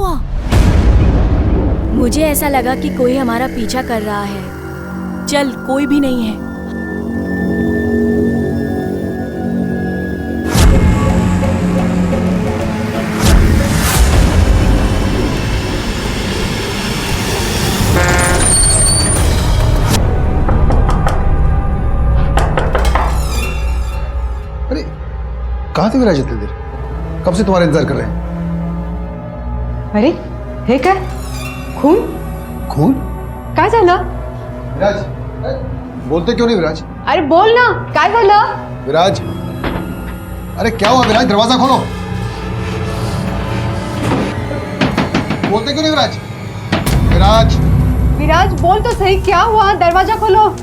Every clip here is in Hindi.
हुआ? मुझे ऐसा लगा कि कोई हमारा पीछा कर रहा है। चल, कोई भी नहीं है। अरे कहाँ थे विराज इतनी देर? कब से तुम्हारा इंतजार कर रहे हैं। अरे हे काय? खून? खून? काय झालं? विराज, बोलते क्यों नहीं विराज? अरे बोल ना, काय झालं? विराज, अरे क्या हुआ विराज? दरवाजा खोलो। बोलते क्यों नहीं विराज? विराज, विराज बोल तो सही, क्या हुआ? दरवाजा खोलो।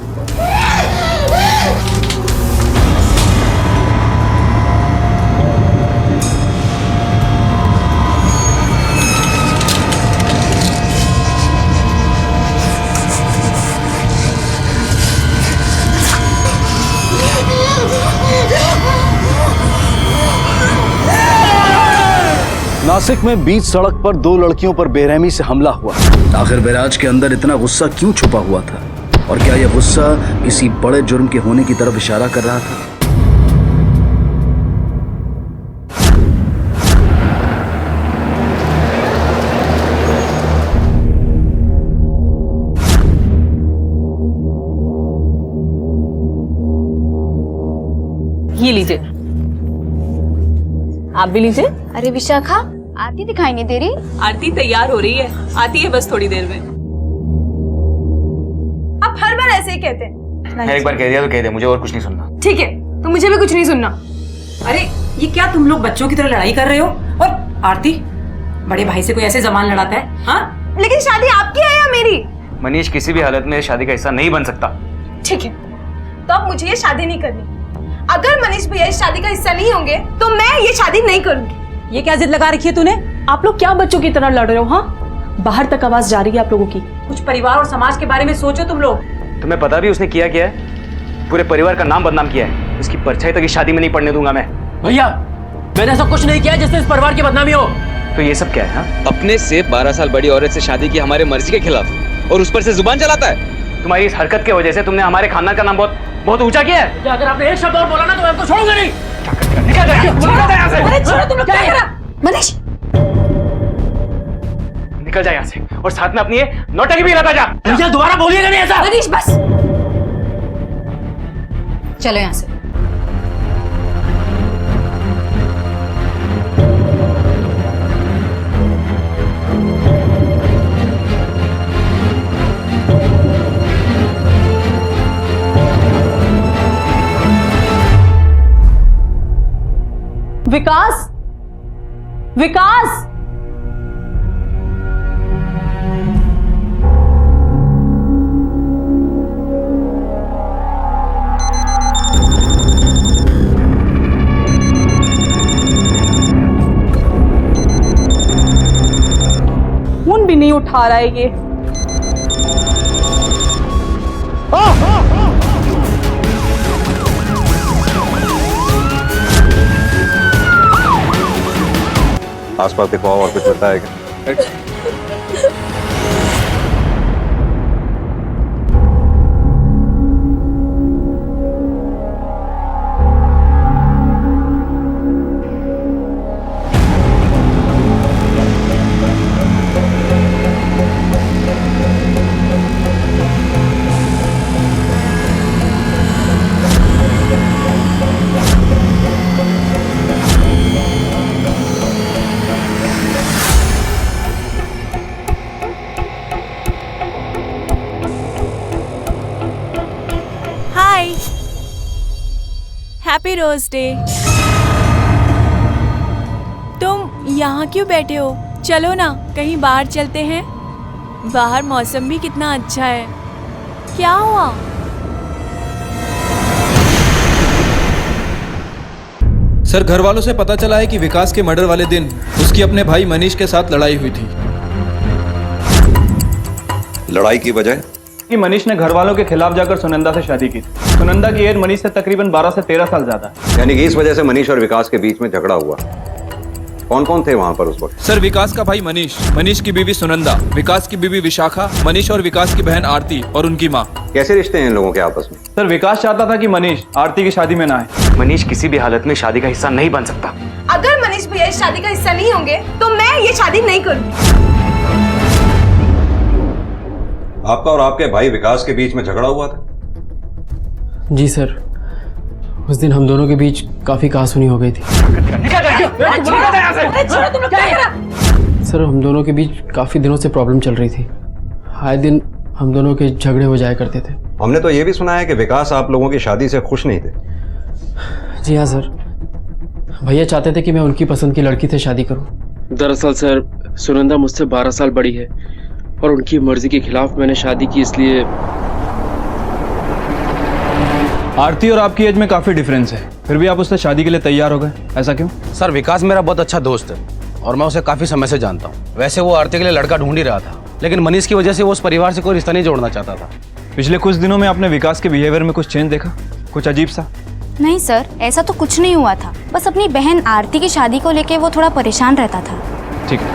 नासिक में बीच सड़क पर दो लड़कियों पर बेरहमी से हमला हुआ। आखिर विराज के अंदर इतना गुस्सा क्यों छुपा हुआ था, और क्या यह गुस्सा किसी बड़े जुर्म के होने की तरफ इशारा कर रहा था? ये लीजिए, आप भी लीजिए। अरे विशाखा, आरती दिखाई नहीं दे रही। आरती तैयार हो रही है, आती है बस थोड़ी देर में। आप हर बार ऐसे ही कहते हैं। एक बार कह दिया तो कह दे, मुझे और कुछ नहीं सुनना। ठीक है, तो मुझे भी कुछ नहीं सुनना। अरे ये क्या तुम लोग बच्चों की तरह लड़ाई कर रहे हो? और आरती, बड़े भाई से कोई ऐसे जबान लड़ाता है? हाँ, लेकिन शादी आपकी है या मेरी? मनीष किसी भी हालत में शादी का हिस्सा नहीं बन सकता। ठीक है, तो अब मुझे ये शादी नहीं करनी। अगर मनीष भैया इस शादी का हिस्सा नहीं होंगे तो मैं ये शादी नहीं करूंगी। ये क्या जिद लगा रखी है तूने? आप लोग क्या बच्चों की तरह लड़ रहे हो? हाँ, बाहर तक आवाज जा रही है आप लोगों की। कुछ परिवार और समाज के बारे में सोचो तुम लोग। तुम्हें पता भी उसने किया क्या है? पूरे परिवार का नाम बदनाम किया है। उसकी परछाई तक इस शादी में नहीं पड़ने दूंगा मैं। भैया, मैंने ऐसा कुछ नहीं किया जिससे इस परिवार की बदनामी हो। तो ये सब क्या है? हाँ, अपने से 12 साल बड़ी औरत से शादी की हमारे मर्जी के खिलाफ, और उस पर से जुबान चलाता है। तुम्हारी इस हरकत की वजह से तुमने हमारे खानदान का नाम बहुत बहुत ऊंचा किया है। अगर आपने एक शब्द और बोला ना तो मैं आपको छोड़ूंगा नहीं। निकल जा यहाँ से। अरे छोड़ो, तुम लोग क्या कर रहा? मनीष, निकल जा यहाँ से, और साथ में अपनी ये नौटंकी भी लगा जा। भैया दोबारा बोलिएगा नहीं ऐसा। मनीष बस, चलो यहाँ से। विकास, विकास, फोन भी नहीं उठा रहा है ये। आसपास देखो और कुछ होता है क्या? Happy rose day. तुम यहाँ क्यों बैठे हो? चलो ना, कहीं बाहर चलते हैं। बाहर मौसम भी कितना अच्छा है। क्या हुआ? सर, घर वालों से पता चला है कि विकास के मर्डर वाले दिन उसकी अपने भाई मनीष के साथ लड़ाई हुई थी। लड़ाई की वजह कि मनीष ने घर वालों के खिलाफ जाकर सुनंदा से शादी की। सुनंदा की एज मनीष से तकरीबन 12 से 13 साल ज्यादा है। यानी कि इस वजह से मनीष और विकास के बीच में झगड़ा हुआ। कौन कौन थे वहाँ पर उस वक्त? सर विकास का भाई मनीष, मनीष की बीवी सुनंदा, विकास की बीवी विशाखा, मनीष और विकास की बहन आरती और उनकी माँ। कैसे रिश्ते हैं इन लोगों के आपस में? सर विकास चाहता था कि मनीष आरती की शादी में ना आए। मनीष किसी भी हालत में शादी का हिस्सा नहीं बन सकता। अगर मनीष भैया इस शादी का हिस्सा नहीं होंगे तो मैं ये शादी नहीं करूंगी। आपका और आपके भाई विकास के बीच में झगड़ा हुआ था? जी सर, उस दिन हम दोनों के बीच काफी कहासुनी हो गई थी। सर हम दोनों के बीच काफी दिनों से प्रॉब्लम चल रही थी। आए दिन हम दोनों के झगड़े हो जाया करते थे। हमने तो ये भी सुना है कि विकास आप लोगों की शादी से खुश नहीं थे। जी हाँ सर, भैया चाहते थे कि मैं उनकी पसंद की लड़की से शादी करूं। दरअसल सर सुनंदा मुझसे 12 साल बड़ी है और उनकी मर्जी के खिलाफ मैंने शादी की, इसलिए। आरती और आपकी एज में काफी डिफरेंस है, फिर भी आप उससे शादी के लिए तैयार हो गए, ऐसा क्यों? सर विकास मेरा बहुत अच्छा दोस्त है और मैं उसे काफी समय से जानता हूँ। वैसे वो आरती के लिए लड़का ढूंढ ही रहा था, लेकिन मनीष की वजह से वो उस परिवार से कोई रिश्ता नहीं जोड़ना चाहता था। पिछले कुछ दिनों में आपने विकास के बिहेवियर में कुछ चेंज देखा, कुछ अजीब सा? नहीं सर, ऐसा तो कुछ नहीं हुआ था। बस अपनी बहन आरती की शादी को लेके वो थोड़ा परेशान रहता था। ठीक है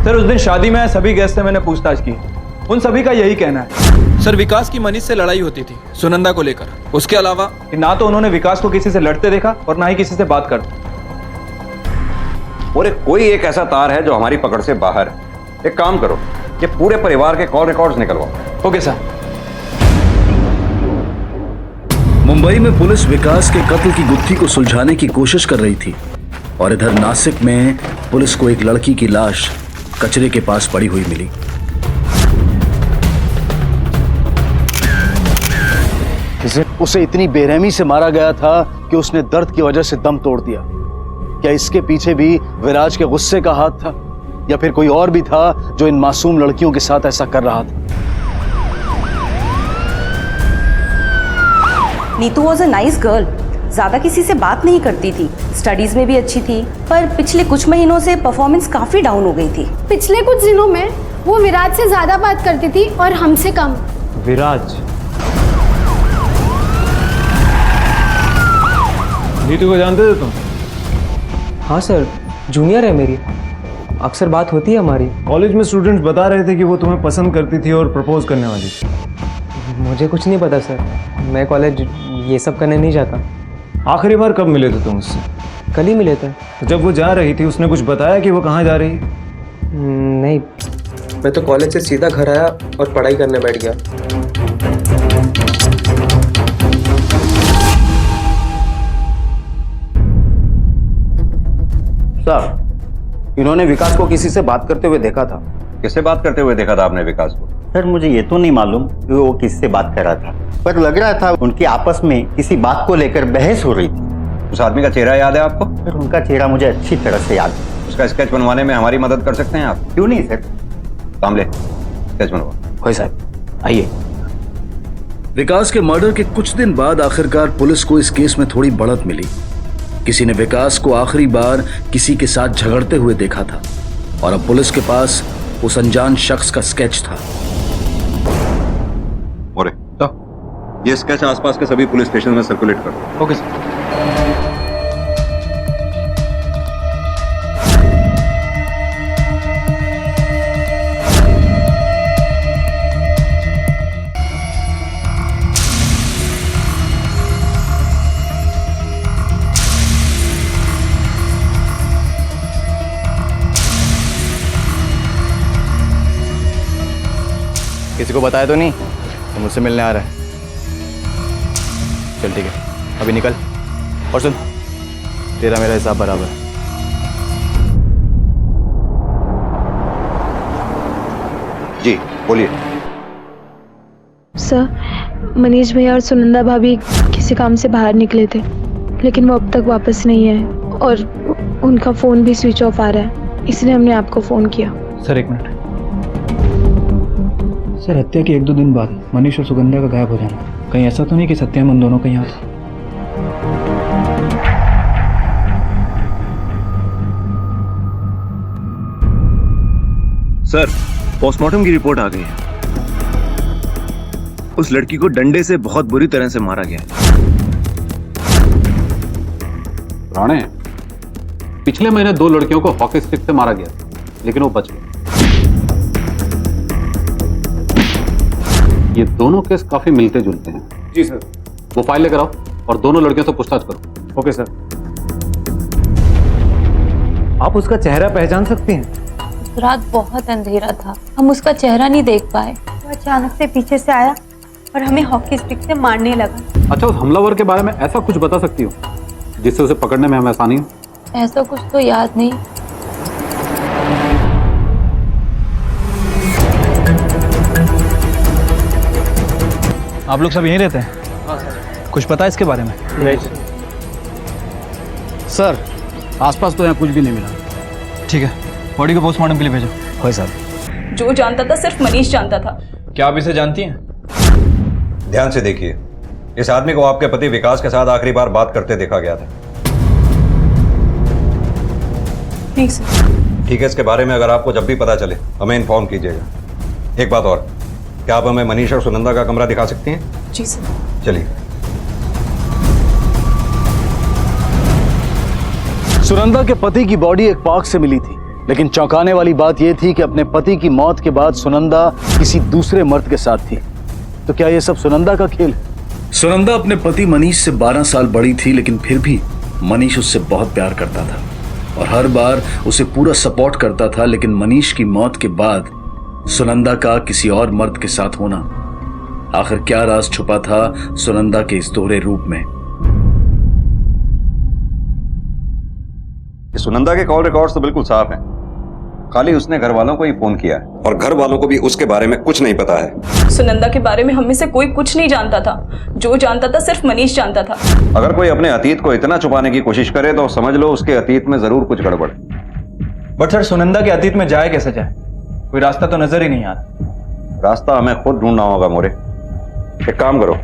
सर, उस दिन शादी में सभी गेस्ट से मैंने पूछताछ की, उन सभी का यही कहना है। सर विकास की मनीष से लड़ाई होती थी सुनंदा को लेकर, उसके अलावा कि ना तो उन्होंने विकास को किसी से लड़ते देखा और ना ही किसी से बात करते। और कोई एक ऐसा तार है जो हमारी पकड़ से बाहर है। एक काम करो, ये पूरे परिवार के कॉल रिकॉर्ड्स निकलवाओ। Okay sir. मुंबई में पुलिस विकास के कत्ल की गुत्थी को सुलझाने की कोशिश कर रही थी और इधर नासिक में पुलिस को एक लड़की की लाश कचरे के पास पड़ी हुई मिली। उसे इतनी बेरहमी से मारा गया था कि उसने दर्द की वजह से दम तोड़ दिया। क्या इसके पीछे भी विराज के गुस्से का हाथ था या फिर कोई और भी था जो इन मासूम लड़कियों के साथ ऐसा कर रहा था? Neetu was a nice girl, ज्यादा किसी से बात नहीं करती थी, स्टडीज में भी अच्छी थी, पर पिछले कुछ महीनों से परफॉर्मेंस काफी डाउन हो गई थी। पिछले कुछ दिनों में वो विराज से ज्यादा बात करती थी और हमसे कम। विराज नीतू को जानते थे तुम? हाँ सर, जूनियर है मेरी, अक्सर बात होती है हमारी। कॉलेज में स्टूडेंट्स बता रहे थे कि वो तुम्हें पसंद करती थी और प्रपोज करने वाली थी। मुझे कुछ नहीं पता सर, मैं कॉलेज ये सब करने नहीं जाता। आखिरी बार कब मिले थे तुम उससे? कल ही मिले थे। तो जब वो जा रही थी उसने कुछ बताया कि वो कहाँ जा रही है? नहीं, मैं तो कॉलेज से सीधा घर आया और पढ़ाई करने बैठ गया। सर इन्होंने विकास को किसी से बात करते हुए देखा था। किससे बात करते हुए देखा था आपने विकास को? सर मुझे ये तो नहीं मालूम कि वो किससे बात कर रहा था, पर लग रहा था उनकी आपस में किसी बात को लेकर बहस हो रही थी। उस आदमी का चेहरा याद है आपको? सर उनका चेहरा मुझे अच्छी तरह से याद है। उसका स्केच बनवाने में हमारी मदद कर सकते हैं आप? क्यों नहीं सर। कामले, स्केच बनवा। होय साहब, आइए। विकास के मर्डर के कुछ दिन बाद आखिरकार पुलिस को इस केस में थोड़ी बढ़त मिली। किसी ने विकास को आखिरी बार किसी के साथ झगड़ते हुए देखा था और अब पुलिस के पास उस अनजान शख्स का स्केच था। और ये स्केच आसपास के सभी पुलिस स्टेशन में सर्कुलेट कर दो। Okay sir. किसी को बताया तो नहीं? तो मुझसे मिलने आ रहा है। चल ठीक है, अभी निकल। और सुन, तेरा मेरा हिसाब बराबर है। जी बोलिए। सर मनीष भैया और सुनंदा भाभी किसी काम से बाहर निकले थे, लेकिन वो अब तक वापस नहीं आए और उनका फ़ोन भी स्विच ऑफ आ रहा है, इसलिए हमने आपको फ़ोन किया। सर एक मिनट। सर हत्या के 1-2 दिन बाद मनीष और सुगंधा का गायब हो जाना, कहीं ऐसा तो नहीं कि सत्या में उन दोनों का यहाँ था? सर पोस्टमार्टम की रिपोर्ट आ गई है। उस लड़की को डंडे से बहुत बुरी तरह से मारा गया। राणे, पिछले महीने 2 लड़कियों को हॉकी स्टिक से मारा गया, लेकिन वो बच गए। ये दोनों केस काफी मिलते जुलते हैं। जी सर। वो फाइल लेकर आओ और दोनों लड़कियों से पूछताछ करो। Okay sir. आप उसका चेहरा पहचान सकती हैं? रात बहुत अंधेरा था, हम उसका चेहरा नहीं देख पाए। वो अचानक से पीछे से आया और हमें हॉकी स्टिक से मारने लगा। अच्छा, उस हमलावर के बारे में ऐसा कुछ बता सकती हो जिससे उसे पकड़ने में हमें आसानी हो? ऐसा कुछ तो याद नहीं। आप लोग सब यहीं रहते हैं? कुछ पता है इसके बारे में? नहीं सर, आसपास तो यहाँ कुछ भी नहीं मिला। ठीक है, बॉडी को पोस्टमार्टम के लिए भेजो। भाई साहब, जो जानता था सिर्फ मनीष जानता था। क्या आप इसे जानती हैं? ध्यान से देखिए, इस आदमी को आपके पति विकास के साथ आखिरी बार बात करते देखा गया था। नहीं सर। ठीक है, इसके बारे में अगर आपको जब भी पता चले हमें इन्फॉर्म कीजिएगा। एक बात और, क्या आप हमें मनीष और सुनंदा का कमरा दिखा सकती हैं? जी सर। चलिए। सुनंदा के पति की बॉडी एक पार्क से मिली थी, लेकिन चौंकाने वाली बात यह थी कि अपने पति की मौत के बाद सुनंदा किसी दूसरे मर्द के साथ थी। तो क्या यह सब सुनंदा का खेल है? सुनंदा अपने पति मनीष से 12 साल बड़ी थी, लेकिन फिर भी मनीष उससे बहुत प्यार करता था और हर बार उसे पूरा सपोर्ट करता था। लेकिन मनीष की मौत के बाद सुनंदा का किसी और मर्द के साथ होना, आखिर क्या राज छुपा था सुनंदा के इस दोहरे रूप में? सुनंदा के कॉल रिकॉर्ड्स तो बिल्कुल साफ हैं। खाली उसने घर वालों को ही फोन किया है और घर वालों को भी उसके बारे में कुछ नहीं पता है। सुनंदा के बारे में हम में से कोई कुछ नहीं जानता था। जो जानता था सिर्फ मनीष जानता था। अगर कोई अपने अतीत को इतना छुपाने की कोशिश करे तो समझ लो उसके अतीत में जरूर कुछ गड़बड़ है। बट सर, सुनंदा के अतीत में जाए कैसे जाए? कोई रास्ता तो नजर ही नहीं आ रहा। रास्ता हमें खुद ढूंढना होगा मोरे। एक काम करो,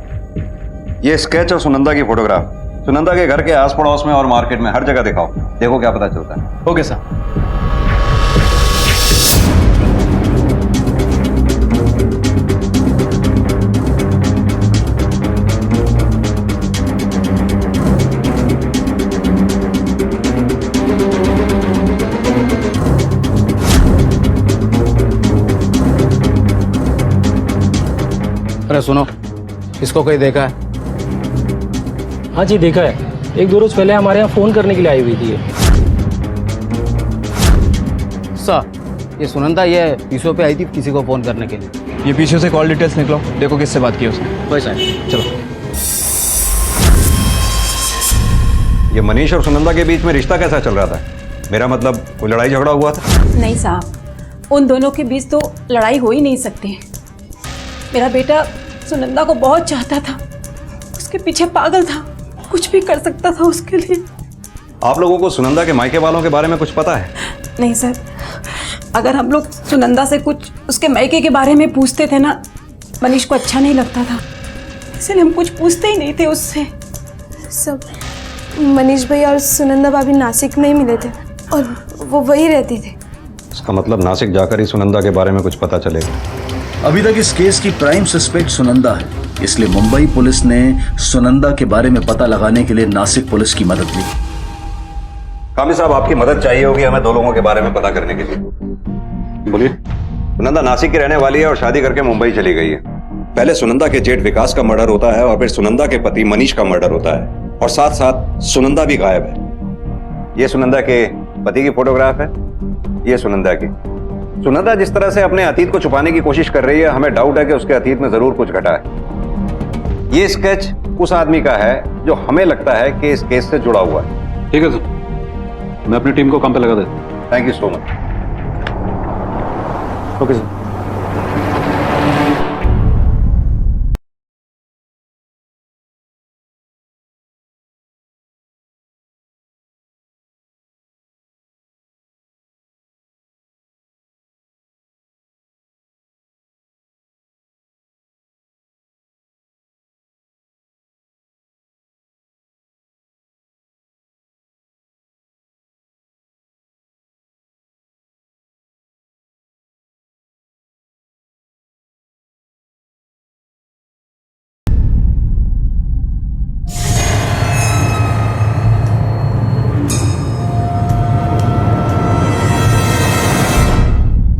ये स्केच और सुनंदा की फोटोग्राफ सुनंदा के घर के आस पड़ोस में और मार्केट में हर जगह दिखाओ। देखो क्या पता चलता है। Okay sir. अरे सुनो, इसको कोई देखा है? हाँ जी, देखा है। 1-2 रोज पहले हमारे यहाँ फोन करने के लिए आई हुई थी। सर, ये सुनंदा ये पीछे पे आई थी किसी को फोन करने के लिए। ये पीछे से कॉल डिटेल्स निकलो, देखो किससे बात की उसने। वैसा है। चलो। ये मनीष और सुनंदा के बीच में रिश्ता कैसा चल रहा था? मेरा मतलब कोई लड़ाई झगड़ा हुआ था? नहीं साहब, उन दोनों के बीच तो लड़ाई हो ही नहीं सकती। मेरा बेटा सुनंदा को बहुत चाहता था, उसके पीछे पागल था, कुछ भी कर सकता था उसके लिए। आप लोगों को सुनंदा के मायके वालों के बारे में कुछ पता है? नहीं सर, अगर हम लोग सुनंदा से कुछ उसके मायके के बारे में पूछते थे ना, मनीष को अच्छा नहीं लगता था, इसलिए हम कुछ पूछते ही नहीं थे उससे। सब मनीष भैया और सुनंदा भाभी नासिक में ही मिले थे और वो वही रहती थी। इसका मतलब नासिक जाकर ही सुनंदा के बारे में कुछ पता चलेगा। अभी तक इस केस की प्राइम सस्पेक्ट सुनंदा है, इसलिए मुंबई पुलिस ने सुनंदा के बारे में पता लगाने के लिए नासिक पुलिस की मदद ली। कामी साहब, आपकी मदद चाहिए होगी हमें 2 लोगों के बारे में पता करने के लिए। बोलिए। सुनंदा नासिक की रहने वाली है और शादी करके मुंबई चली गई है। पहले सुनंदा के जेठ विकास का मर्डर होता है और फिर सुनंदा के पति मनीष का मर्डर होता है और साथ साथ सुनंदा भी गायब है। ये सुनंदा के पति की फोटोग्राफ है, ये सुनंदा की। सुनंदा जिस तरह से अपने अतीत को छुपाने की कोशिश कर रही है, हमें डाउट है कि उसके अतीत में जरूर कुछ घटा है। ये स्केच उस आदमी का है जो हमें लगता है कि इस केस से जुड़ा हुआ है। ठीक है सर, मैं अपनी टीम को काम पे लगा देता हूं। Thank you so much. Okay sir.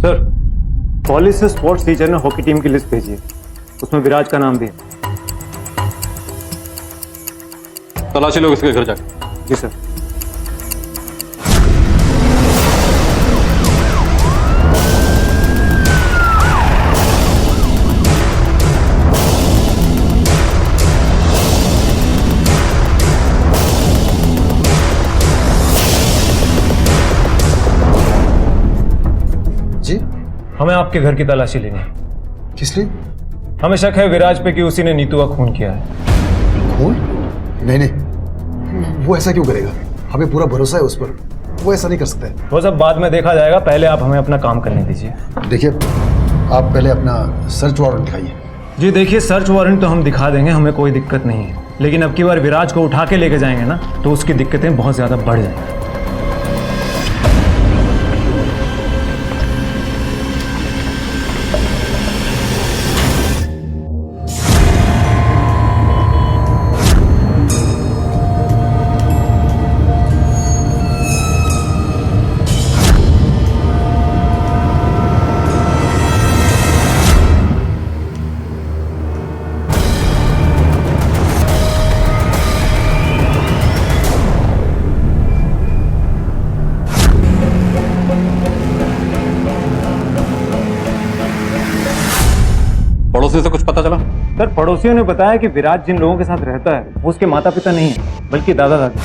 Sir, college से स्पोर्ट्स टीचर ने हॉकी टीम की लिस्ट भेजी है, उसमें विराज का नाम भी है। तलाशी लोग इसके घर जाके। जी सर। जी? हमें आपके घर की तलाशी लेनी है। किस लिए? हमें शक है विराज पे कि उसी ने नीतू का खून किया है। खून? नहीं नहीं, वो ऐसा क्यों करेगा? हमें पूरा भरोसा है उस पर, वो ऐसा नहीं कर सकता है। वो सब बाद में देखा जाएगा, पहले आप हमें अपना काम करने दीजिए। देखिए, आप पहले अपना सर्च वारंट दिखाइए। जी देखिए, सर्च वारंट तो हम दिखा देंगे, हमें कोई दिक्कत नहीं है, लेकिन अब की बार विराज को उठा के लेके जाएंगे ना तो उसकी दिक्कतें बहुत ज़्यादा बढ़ जाएंगी। पड़ोसी से कुछ पता चला? सर, पड़ोसियों ने बताया कि विराज जिन लोगों के साथ रहता है वो उसके माता पिता नहीं है, बल्कि दादा दादी।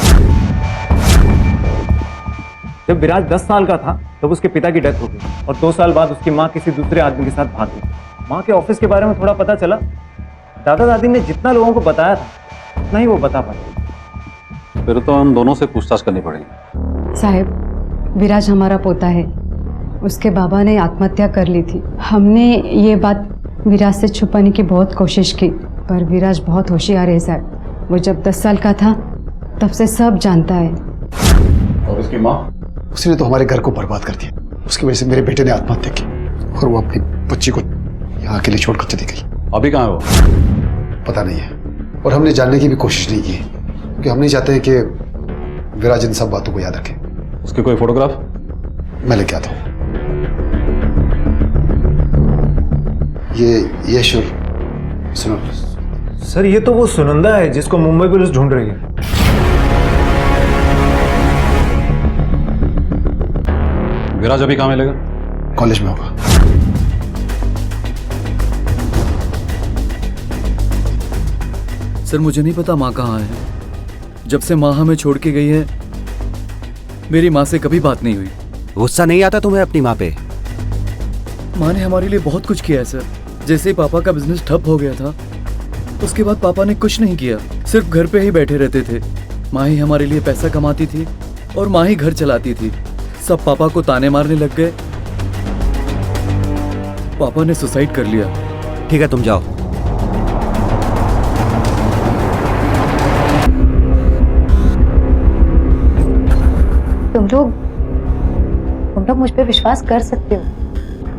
जब विराज 10 साल का था तब उसके पिता की डेथ हो गई और 2 साल बाद उसकी माँ किसी दूसरे आदमी के साथ भाग गई। माँ के ऑफिस के बारे में थोड़ा पता चला। दादा दादी ने जितना लोगों को बताया था उतना ही वो बता पाए। फिर तो हम दोनों से पूछताछ करनी पड़ेगी। साहब, विराज हमारा पोता है, उसके बाबा ने आत्महत्या कर ली थी। हमने ये बात विराज से छुपाने की बहुत कोशिश की, पर विराज बहुत होशियार है साहब। वो जब 10 साल का था तब से सब जानता है। और उसकी माँ? उसी ने तो हमारे घर को बर्बाद कर दिया। उसकी वजह से मेरे बेटे ने आत्महत्या की और वो अपनी बच्ची को यहाँ के लिए छोड़कर चली गई। अभी कहाँ है वो? पता नहीं है, और हमने जानने की भी कोशिश नहीं की, क्योंकि हम नहीं चाहते हैं कि विराज इन सब बातों को याद रखे। उसकी कोई फोटोग्राफ? मैं लेके आता हूँ। ये शुर सुनो। सर, ये तो वो सुनंदा है जिसको मुंबई पुलिस ढूंढ रही है। विराज अभी कहाँ मिलेगा? कॉलेज में होगा। सर, मुझे नहीं पता माँ कहाँ है। जब से माँ हमें छोड़ के गई है मेरी माँ से कभी बात नहीं हुई। गुस्सा नहीं आता तुम्हें अपनी माँ पे? माँ ने हमारे लिए बहुत कुछ किया है सर। जैसे ही पापा का बिजनेस ठप हो गया था उसके बाद पापा ने कुछ नहीं किया, सिर्फ घर पे ही बैठे रहते थे। माँ ही हमारे लिए पैसा कमाती थी और माँ ही घर चलाती थी। सब पापा को ताने मारने लग गए। पापा ने सुसाइड कर लिया। ठीक है, तुम जाओ। तुम लोग मुझ पे विश्वास कर सकते हो।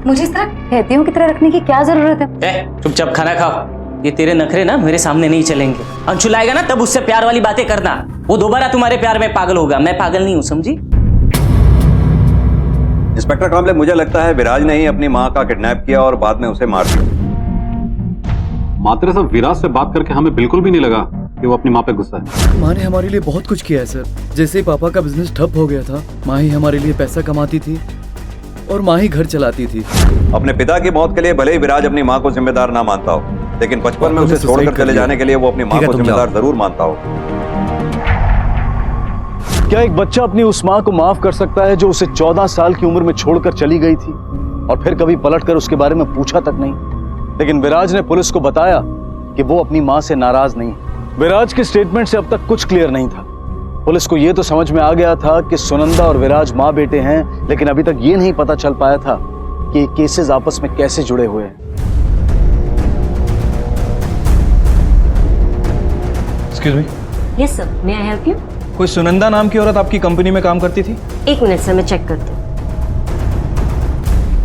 मुझे इस तरह कहतियों की तरह रखने की क्या जरूरत है? चुपचाप खाना खाओ। ये तेरे नखरे ना मेरे सामने नहीं चलेंगे। अंशुल आएगा ना तब उससे प्यार वाली बातें करना। वो दोबारा तुम्हारे प्यार में पागल होगा। मैं पागल नहीं हूँ, समझी? इंस्पेक्टर कांबले, मुझे लगता है विराज ने ही अपनी माँ का किडनैप किया और बाद में उसे मार दिया। मात्रे साहब, विराज से बात करके हमें बिल्कुल भी नहीं लगा कि वो अपनी माँ पे गुस्सा है। माँ ने हमारे लिए बहुत कुछ किया है सर। जैसे ही पापा का बिजनेस ठप हो गया था माँ ही हमारे लिए पैसा कमाती थी और माँ ही घर चलाती थी। अपने पिता की मौत के लिए भले ही विराज अपनी माँ को जिम्मेदार ना मानता हो, लेकिन बचपन में उसे छोड़कर चले जाने के लिए वो अपनी माँ को जिम्मेदार जरूर मानता हो। क्या एक बच्चा अपनी उस माँ को माफ कर सकता है जो उसे 14 साल की उम्र में छोड़कर चली गई थी और फिर कभी पलटकर उसके बारे में पूछा तक नहीं? लेकिन विराज ने पुलिस को बताया कि वो अपनी माँ से नाराज नहीं। विराज के स्टेटमेंट से अब तक कुछ क्लियर नहीं था। पुलिस को यह तो समझ में आ गया था कि सुनंदा और विराज माँ बेटे हैं, लेकिन अभी तक ये नहीं पता चल पाया था कि ये केसेस आपस में कैसे जुड़े हुए हैं। Excuse me. Yes sir, may I help you? कोई सुनंदा नाम की औरत आपकी कंपनी में काम करती थी? 1 मिनट सर, मैं चेक करती हूँ।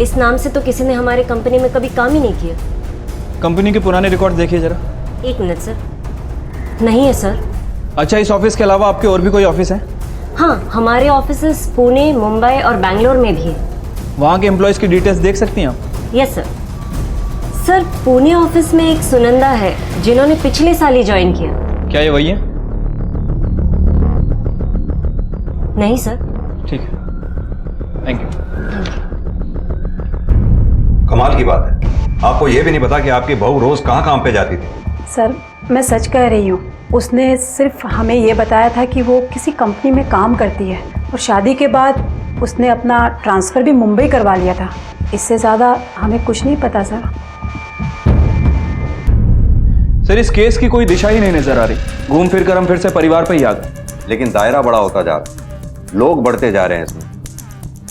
इस नाम से तो किसी ने हमारे कंपनी में कभी काम ही नहीं किया। कंपनी के पुराने रिकॉर्ड देखिए जरा। 1 मिनट सर। नहीं है सर। अच्छा, इस ऑफिस के अलावा आपके और भी कोई ऑफिस है? हाँ, हमारे ऑफिसेस पुणे, मुंबई और बैंगलोर में भी है। वहाँ के एम्प्लॉयज़ की डिटेल्स देख सकती हैं आप? Yes sir. Sir Pune office में एक सुनंदा है जिन्होंने पिछले साल ही ज्वाइन किया। क्या ये वही है? नहीं सर। ठीक है, थैंक यू। कमाल की बात है, आपको ये भी नहीं पता कि आपकी बहू रोज कहाँ काम पे जाती थी। सर मैं सच कह रही हूँ, उसने सिर्फ हमें ये बताया था कि वो किसी कंपनी में काम करती है और शादी के बाद उसने अपना ट्रांसफ़र भी मुंबई करवा लिया था। इससे ज़्यादा हमें कुछ नहीं पता सर। सर इस केस की कोई दिशा ही नहीं नजर आ रही, घूम फिर कर हम फिर से परिवार पर ही आ गए। लेकिन दायरा बड़ा होता जा रहा है, लोग बढ़ते जा रहे हैं इसमें।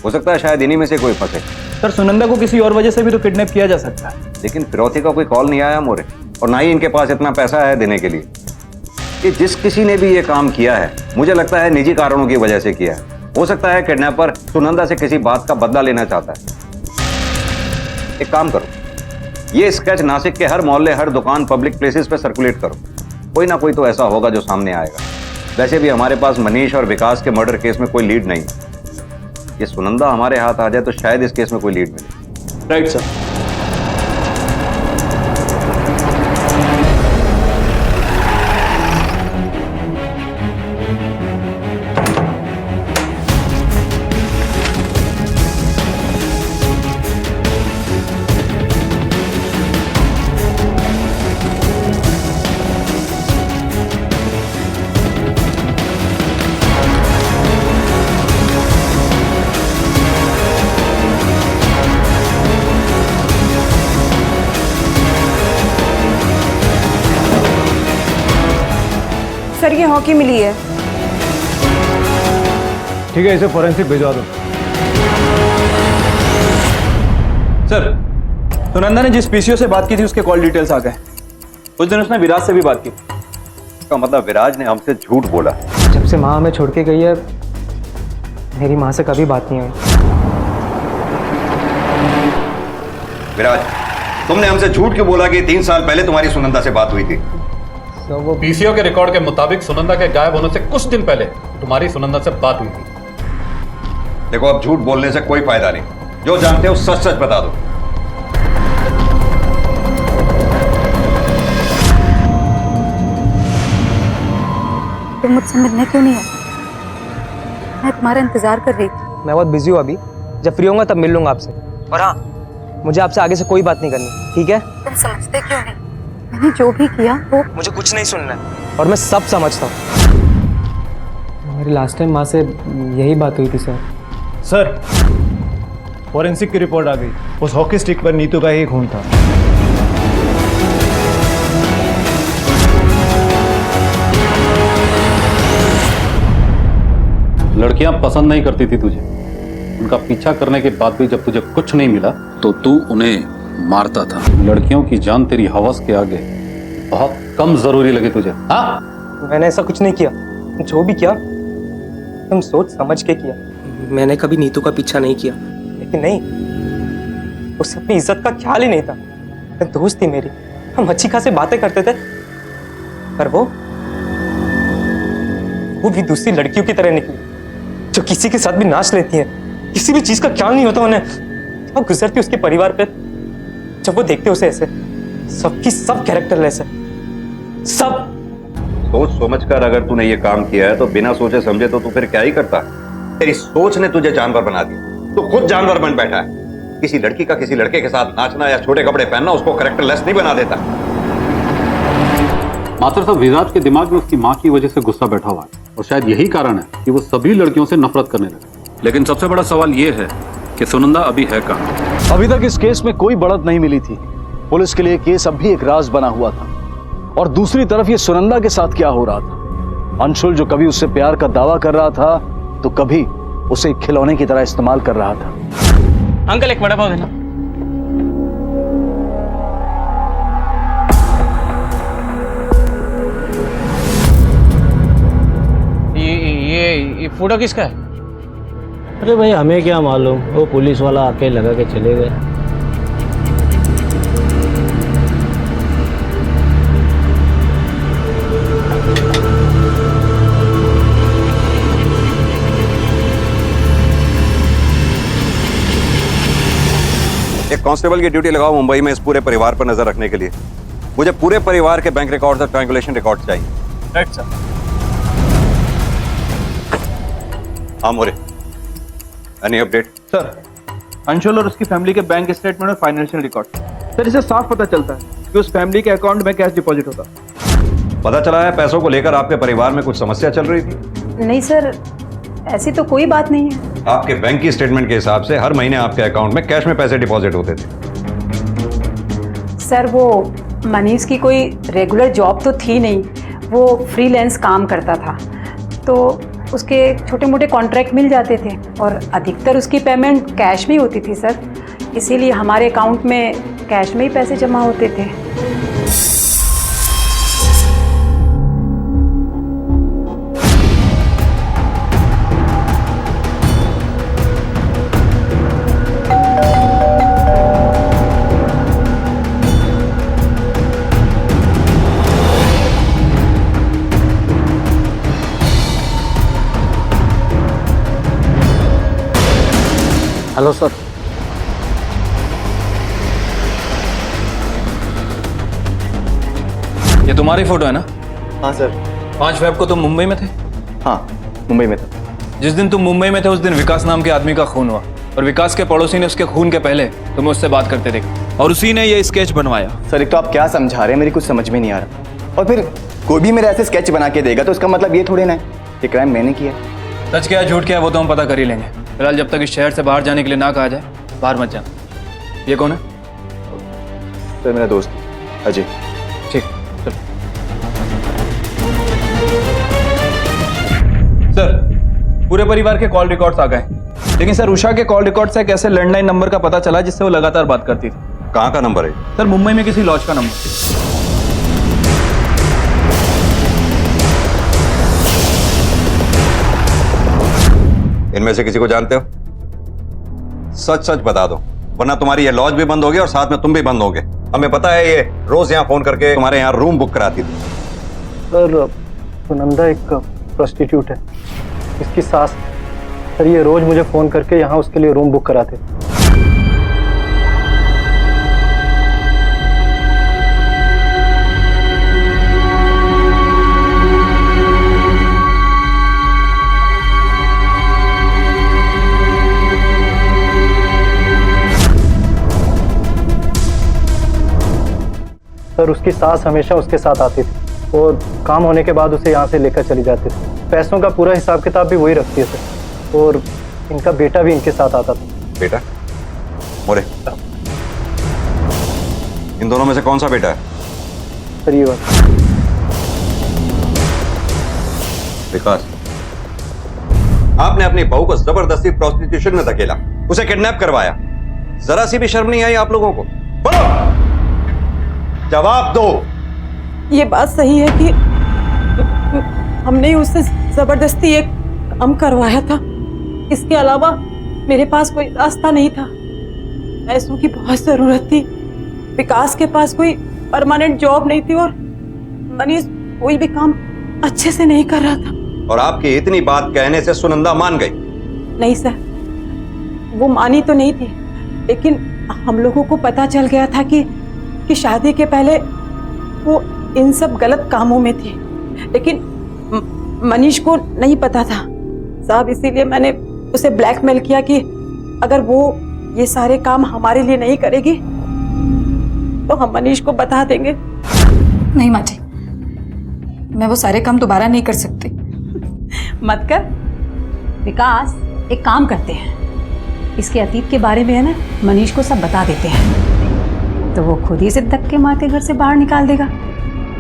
हो सकता है शायद इन्हीं में से कोई फंसे। सर सुनंदा को किसी और वजह से भी तो किडनैप किया जा सकता है। लेकिन फिरौती का कोई कॉल नहीं आया मोरे, और ना ही इनके पास इतना पैसा है देने के लिए। कि जिस किसी ने भी ये काम किया है, मुझे लगता है निजी कारणों की वजह से किया है। हो सकता है किडनैपर सुनंदा से किसी बात का बदला लेना चाहता है। एक काम करो, ये स्केच नासिक के हर मोहल्ले, हर दुकान, पब्लिक प्लेसेस पे सर्कुलेट करो। कोई ना कोई तो ऐसा होगा जो सामने आएगा। वैसे भी हमारे पास मनीष और विकास के मर्डर केस में कोई लीड नहीं है। ये सुनंदा हमारे हाथ आ जाए तो शायद इस केस में कोई लीड मिले। Right sir. सर ये हॉकी मिली है। ठीक है, इसे फोरेंसिक भिजवा दो। सर सुनंदा ने जिस पीसीओ से बात की थी उसके कॉल डिटेल्स आ गए। उस दिन उसने विराज से भी बात की। इसका मतलब विराज ने हमसे झूठ बोला। जब से माँ हमें छोड़ के गई है, मेरी माँ से कभी बात नहीं हुई। विराज, तुमने हमसे झूठ क्यों बोला कि 3 साल पहले तुम्हारी सुनंदा से बात हुई थी? वो पीसीओ के रिकॉर्ड के मुताबिक सुनंदा के गायब होने से कुछ दिन पहले तुम्हारी सुनंदा से बात हुई थी। देखो, अब झूठ बोलने से कोई फायदा नहीं। जो जानते हो सच सच बता दो। तुम मुझसे मिलने क्यों नहीं आए? मैं तुम्हारा इंतजार कर रही थी। मैं बहुत बिजी हूँ अभी, जब फ्री होऊंगा तब मिल लूंगा आपसे। और हाँ, मुझे आपसे आगे से कोई बात नहीं करनी, ठीक है? तुम समझते क्यों नहीं? मैंने जो भी किया वो मुझे कुछ नहीं सुनना है और मैं सब समझता हूँ। हमारी लास्ट टाइम माँ से यही बात हुई थी सर। सर, फोरेंसिक की रिपोर्ट आ गई। उस हॉकी स्टिक पर नीतू का ही खून था। लड़कियां पसंद नहीं करती थी तुझे। उनका पीछा करने के बाद भी जब तुझे कुछ नहीं मिला तो तू उन्हें मारता था। लड़कियों की जान तेरी हवस के आगे बहुत कम जरूरी लगी तुझे। हाँ, मैंने ऐसा कुछ नहीं किया। जो भी किया तुम सोच समझ के किया। मैंने कभी नीतू का पीछा नहीं किया, लेकिन नहीं, उसे अपनी इज्जत का ख्याल ही नहीं था। दोस्त थी मेरी, हम अच्छी खासी बातें करते थे, पर वो भी दूसरी लड़कियों की तरह निकली जो किसी के साथ भी नाच लेती हैं, किसी भी चीज का ख्याल नहीं होता उन्हें। अब गुजरती उसके परिवार पे, जब वो देखते उसे ऐसे, सबकी सब कैरेक्टरलेस है, सब। सोच समझ कर अगर तूने ये काम किया है तो बिना सोचे समझे तो तू फिर क्या ही करता? तेरी सोच ने तुझे जानवर बना दिया। तू खुद जानवर बन बैठा है। किसी लड़की का किसी लड़के के साथ नाचना या छोटे कपड़े पहनना उसको कैरेक्टरलेस नहीं बना देता। मात्र साहब, विराज के दिमाग में उसकी माँ की वजह से गुस्सा बैठा हुआ है और शायद यही कारण है कि वो सभी लड़कियों से नफरत करने लगे। लेकिन सबसे बड़ा सवाल ये है कि सुनंदा अभी है कहाँ? अभी तक इस केस में कोई बढ़त नहीं मिली थी। पुलिस के लिए केस अब भी एक राज बना हुआ था। और दूसरी तरफ ये सुनंदा के साथ क्या हो रहा था? अंशुल जो कभी उससे प्यार का दावा कर रहा था तो कभी उसे खिलौने की तरह इस्तेमाल कर रहा था। अंकल एक वड़ा पाव देना। ये फोटो किसका है? अरे भाई हमें क्या मालूम, वो पुलिस वाला आके लगा के चले गए। एक कांस्टेबल की ड्यूटी लगाओ मुंबई में इस पूरे परिवार पर नजर रखने के लिए। मुझे पूरे परिवार के बैंक रिकॉर्ड्स और ट्रांगुलेशन रिकॉर्ड्स चाहिए। Right sir. हाँ मोरे, एनी अपडेट? सर, अंशुल और उसकी फैमिली के बैंक स्टेटमेंट और फाइनेंशियल रिकॉर्ड, सर इससे साफ पता चलता है कि उस फैमिली के अकाउंट में कैश डिपॉजिट होता। पता चला है पैसों को लेकर आपके परिवार में कुछ समस्या चल रही थी? नहीं सर, ऐसी तो कोई बात नहीं है। आपके बैंक की स्टेटमेंट के हिसाब से हर महीने आपके अकाउंट में कैश में पैसे डिपॉजिट होते थे। सर वो मनीष की कोई रेगुलर जॉब तो थी नहीं, वो फ्रीलांस काम करता था, तो उसके छोटे मोटे कॉन्ट्रैक्ट मिल जाते थे और अधिकतर उसकी पेमेंट कैश में ही होती थी सर, इसीलिए हमारे अकाउंट में कैश में ही पैसे जमा होते थे। Hello sir. ये तुम्हारी फोटो है ना? हाँ सर। 5 फेब को तुम मुंबई में थे? हाँ, मुंबई में था। जिस दिन तुम मुंबई में थे उस दिन विकास नाम के आदमी का खून हुआ और विकास के पड़ोसी ने उसके खून के पहले तुम्हें उससे बात करते देखा और उसी ने ये स्केच बनवाया। सर एक तो आप क्या समझा रहे हैं, मेरी कुछ समझ में नहीं आ रहा। और फिर कोई भी मेरे ऐसे स्केच बना के देगा तो उसका मतलब ये थोड़ी ना है ये क्राइम मैंने किया। सच क्या है झूठ क्या है वो तो हम पता कर ही लेंगे। फिलहाल जब तक इस शहर से बाहर जाने के लिए ना कहा जाए बाहर मत जाना। ये कौन है? सर मेरा दोस्त अजय। ठीक, चलो। सर पूरे परिवार के कॉल रिकॉर्ड्स आ गए, लेकिन सर उषा के कॉल रिकॉर्ड से एक ऐसे लैंडलाइन नंबर का पता चला जिससे वो लगातार बात करती थी। कहाँ का नंबर है? सर मुंबई में किसी लॉज का नंबर। इनमें से किसी को जानते हो? सच सच बता दो, वरना तुम्हारी ये लॉज भी बंद होगी और साथ में तुम भी बंद होगे। हमें पता है ये रोज यहाँ फोन करके तुम्हारे यहाँ रूम बुक कराती थी। सर सुनंदा एक प्रोस्टिट्यूट है, इसकी सास। सर ये रोज मुझे फोन करके यहाँ उसके लिए रूम बुक कराते। सर उसकी सास हमेशा उसके साथ आती थी और काम होने के बाद उसे यहाँ से लेकर चली जाती थी। पैसों का पूरा हिसाब किताब भी वही रखती है सर, और इनका बेटा भी इनके साथ आता था। बेटा? मोरे, इन दोनों में से कौन सा बेटा है? सर ये बात। विकास, आपने अपनी बहू को जबरदस्ती प्रोस्टिट्यूशन में धकेला, उसे किडनैप करवाया, जरा सी भी शर्म नहीं आई आप लोगों को? बोलो, जवाब दो। ये बात सही है कि हमने उससे जबरदस्ती एक काम करवाया था, इसके अलावा मेरे पास कोई रास्ता नहीं था। पैसों की बहुत जरूरत थी, विकास के पास कोई परमानेंट जॉब नहीं थी और मनीष कोई भी काम अच्छे से नहीं कर रहा था। और आपकी इतनी बात कहने से सुनंदा मान गई? नहीं सर, वो मानी तो नहीं थी, लेकिन हम लोगों को पता चल गया था कि शादी के पहले वो इन सब गलत कामों में थी, लेकिन मनीष को नहीं पता था साहब। इसीलिए मैंने उसे ब्लैकमेल किया कि अगर वो ये सारे काम हमारे लिए नहीं करेगी तो हम मनीष को बता देंगे। नहीं माँ जी, मैं वो सारे काम दोबारा नहीं कर सकती। मत कर विकास, एक काम करते हैं, इसके अतीत के बारे में है ना मनीष को सब बता देते हैं, तो वो खुद ही से धक्के मार के घर से बाहर निकाल देगा।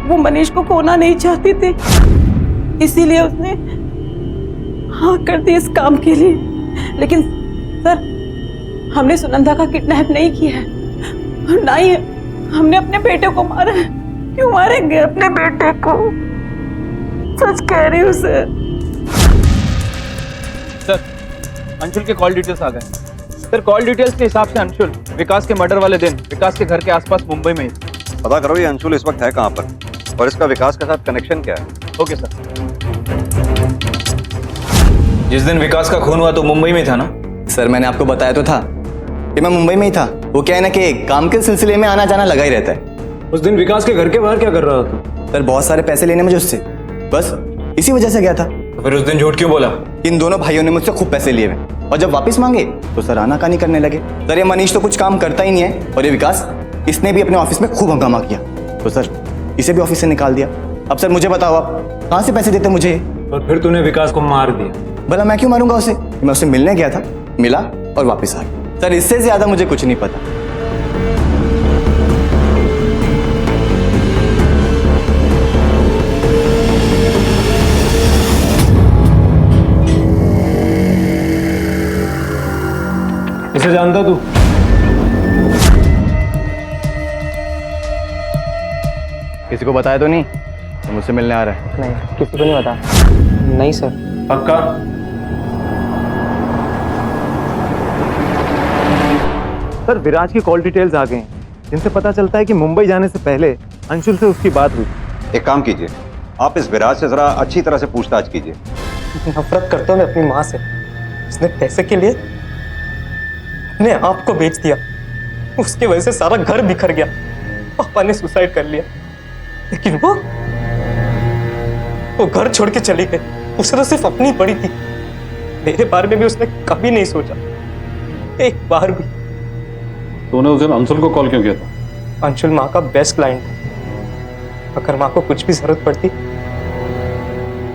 वो मनीष को खोना नहीं चाहती थी, इसीलिए उसने हाँ कर दी इस काम के लिए। लेकिन सर, हमने सुनंदा का किडनैप नहीं किया है, ना ही हमने अपने बेटे को मारा है। क्यों मारेंगे अपने बेटे को? सच कह रही हूँ सर। सर अंशुल के कॉल डिटेल्स आ गए। सर कॉल डिटेल्स के हिसाब से अंशुल विकास के मर्डर वाले दिन विकास के घर के आसपास मुंबई में ही। पता करो ये अंशुल इस वक्त है कहाँ पर और इसका विकास के साथ कनेक्शन क्या है। Okay sir. जिस दिन विकास का खून हुआ तो मुंबई में था ना? सर मैंने आपको बताया तो था, कि मैं मुंबई में ही था। वो क्या है ना कि काम के सिलसिले में आना जाना लगा ही रहता है। उस दिन विकास के घर के बाहर क्या कर रहा था? सर बहुत सारे पैसे लेने मुझे उससे, बस इसी वजह से गया था। तो फिर उस दिन झूठ क्यों बोला? इन दोनों भाइयों ने मुझसे खूब पैसे लिए हुए और जब वापस मांगे तो सर आनाकानी करने लगे। सर ये मनीष तो कुछ काम करता ही नहीं है और ये विकास, इसने भी अपने ऑफिस में खूब हंगामा किया, तो सर इसे भी ऑफिस से निकाल दिया। अब सर मुझे बताओ, आप कहाँ से पैसे देते मुझे? और फिर तूने विकास को मार दिया? भला मैं क्यों मारूंगा उसे? मैं उससे मिलने गया था, मिला और वापस आ गया। सर इससे ज्यादा मुझे कुछ नहीं पता। इसे जानता तू? किसी को बताया तो नहीं तो मुझसे मिलने आ रहा है? नहीं, किसी को नहीं बता। नहीं सर। पक्का? सर विराज की कॉल डिटेल्स आ गए हैं जिनसे पता चलता है कि मुंबई जाने से पहले अंशुल से उसकी बात हुई। एक काम कीजिए, आप इस विराज से जरा अच्छी तरह से पूछताछ कीजिए। नफरत करता हूँ मैं अपनी माँ से। उसने पैसे के लिए अपने आप को बेच दिया, उसकी वजह से सारा घर बिखर गया। पापा ने सुसाइड कर लिया, लेकिन वो घर छोड़ के चली गई। उसे तो सिर्फ अपनी पड़ी थी, मेरे बारे में भी उसने कभी नहीं सोचा, एक बार भी। तूने उस दिन अंशुल को कॉल क्यों किया था? अंशुल माँ का बेस्ट क्लाइंट था। अगर माँ को कुछ भी जरूरत पड़ती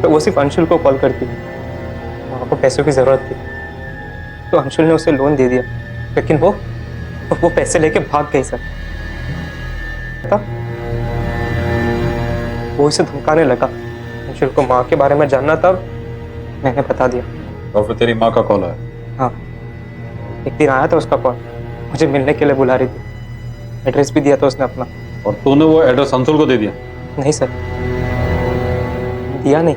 तो वो सिर्फ अंशुल को कॉल करती। माँ को पैसों की जरूरत थी तो अंशुल ने उसे लोन दे दिया, लेकिन वो पैसे लेके भाग गई सर। पता, वो इसे धमकाने लगा। अंशुल को माँ के बारे में जानना था, मैंने बता दिया। और फिर तेरी माँ का कॉल आया? हाँ, एक दिन आया था उसका कॉल, मुझे मिलने के लिए बुला रही थी। एड्रेस भी दिया था उसने अपना। और तूने वो एड्रेस अंशुल को दे दिया? नहीं सर, दिया नहीं,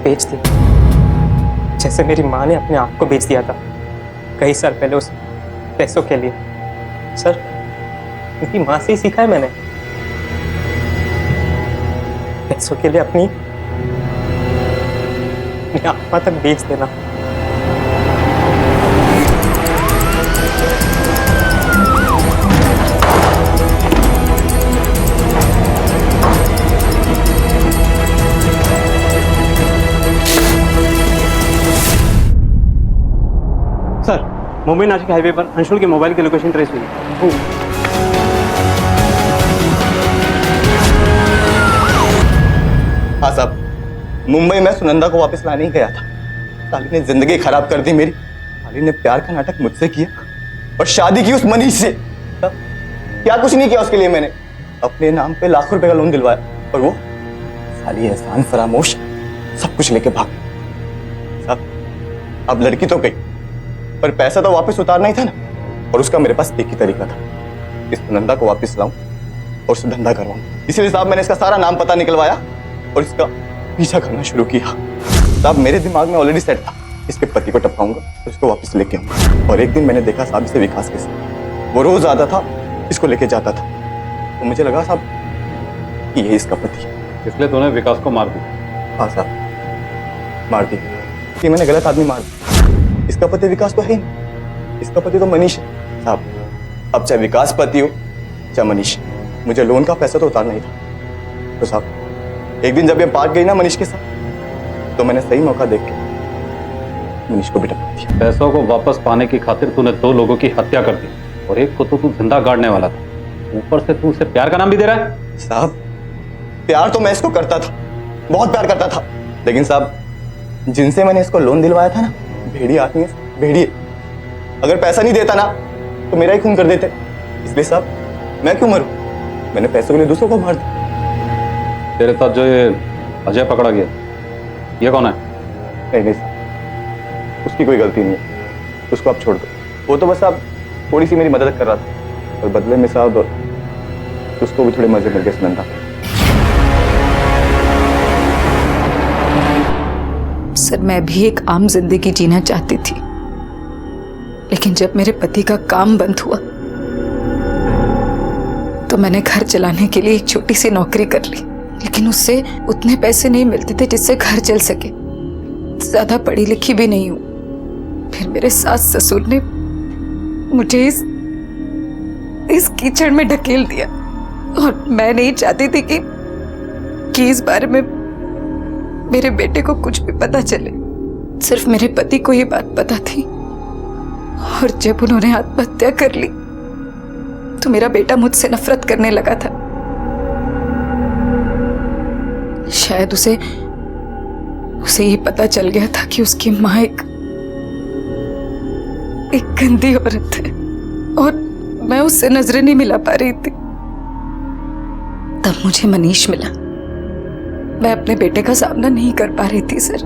बेच दिया, जैसे मेरी माँ ने अपने आप को बेच दिया था कई साल पहले उस पैसों के लिए। सर उनकी माँ से ही सीखा है मैंने, पैसों के लिए अपनी आत्मा तक बेच देना। सर मुंबई नासिक हाईवे पर अंशुल के मोबाइल की लोकेशन ट्रेस हुई। हाँ साहब, मुंबई में सुनंदा को वापस लाने ही गया था। साली ने जिंदगी खराब कर दी मेरी। साली ने प्यार का नाटक मुझसे किया और शादी की उस मनीष से। क्या कुछ नहीं किया उसके लिए मैंने। अपने नाम पे लाखों रुपए का लोन दिलवाया और वो साली एहसान फरामोश सब कुछ लेके भाग गई। साहब अब लड़की तो गई, पर पैसा तो वापस उतारना ही था ना। और उसका मेरे पास एक ही तरीका था, इस सुनंदा को वापस लाऊं और उससे धंधा करवाऊं। इसीलिए साहब मैंने इसका सारा नाम पता निकलवाया और इसका पीछा करना शुरू किया। साहब मेरे दिमाग में ऑलरेडी सेट था, इसके पति को टपकाऊंगा और इसको वापस लेके आऊंगा। और एक दिन मैंने देखा साहब इसे विकास के साथ, वो रोज आता था, इसको लेके जाता था, तो मुझे लगा साहब ये इसका पति है। इसलिए तूने विकास को मार दिया? हाँ साहब मार दिया, कि मैंने गलत आदमी मार दिया। इसका पति विकास तो है नहीं, इसका पति तो मनीष है। साहब अब चाहे विकास पति हो चाहे मनीष, मुझे लोन का पैसा तो उतारना ही था। तो साहब एक दिन जब ये भाग गई ना मनीष के साथ, तो मैंने सही मौका देख के मनीष को भी टपका दिया। पैसों को वापस पाने की खातिर तूने 2 लोगों की हत्या कर दी और एक को तो तू जिंदा गाड़ने वाला था, ऊपर से तू उसे प्यार का नाम भी दे रहा है। साहब प्यार तो मैं इसको करता था, बहुत प्यार करता था, लेकिन साहब जिनसे मैंने इसको लोन दिलवाया था ना, भेड़िए आदमी है, भेड़िए। अगर पैसा नहीं देता ना तो मेरा ही खून कर देते। इसलिए साहब मैं क्यों मरूं? मैंने पैसों के लिए दूसरों को मार दिया। तेरे साथ जो ये अजय पकड़ा गया, ये कौन है? नहीं साहब, उसकी कोई गलती नहीं है, उसको आप छोड़ दो। वो तो बस साहब थोड़ी सी मेरी मदद कर रहा था और बदले में साहब उसको भी थोड़े मजे मिल गए सुनंदा। सर मैं भी एक आम जिंदगी जीना चाहती थी, लेकिन जब मेरे पति का काम बंद हुआ तो मैंने घर चलाने के लिए एक छोटी सी नौकरी कर ली, लेकिन उससे उतने पैसे नहीं मिलते थे जिससे घर चल सके। ज्यादा पढ़ी लिखी भी नहीं हूँ, फिर मेरे सास ससुर ने मुझे इस कीचड़ में ढकेल दिया और मैं नहीं चाहती थी कि इस बारे में मेरे बेटे को कुछ भी पता चले। सिर्फ मेरे पति को ये बात पता थी और जब उन्होंने आत्महत्या कर ली तो मेरा बेटा मुझसे नफरत करने लगा था। शायद उसे ये पता चल गया था कि उसकी माँ एक गंदी औरत है और मैं उससे नजरें नहीं मिला पा रही थी। तब मुझे मनीष मिला। मैं अपने बेटे का सामना नहीं कर पा रही थी सर,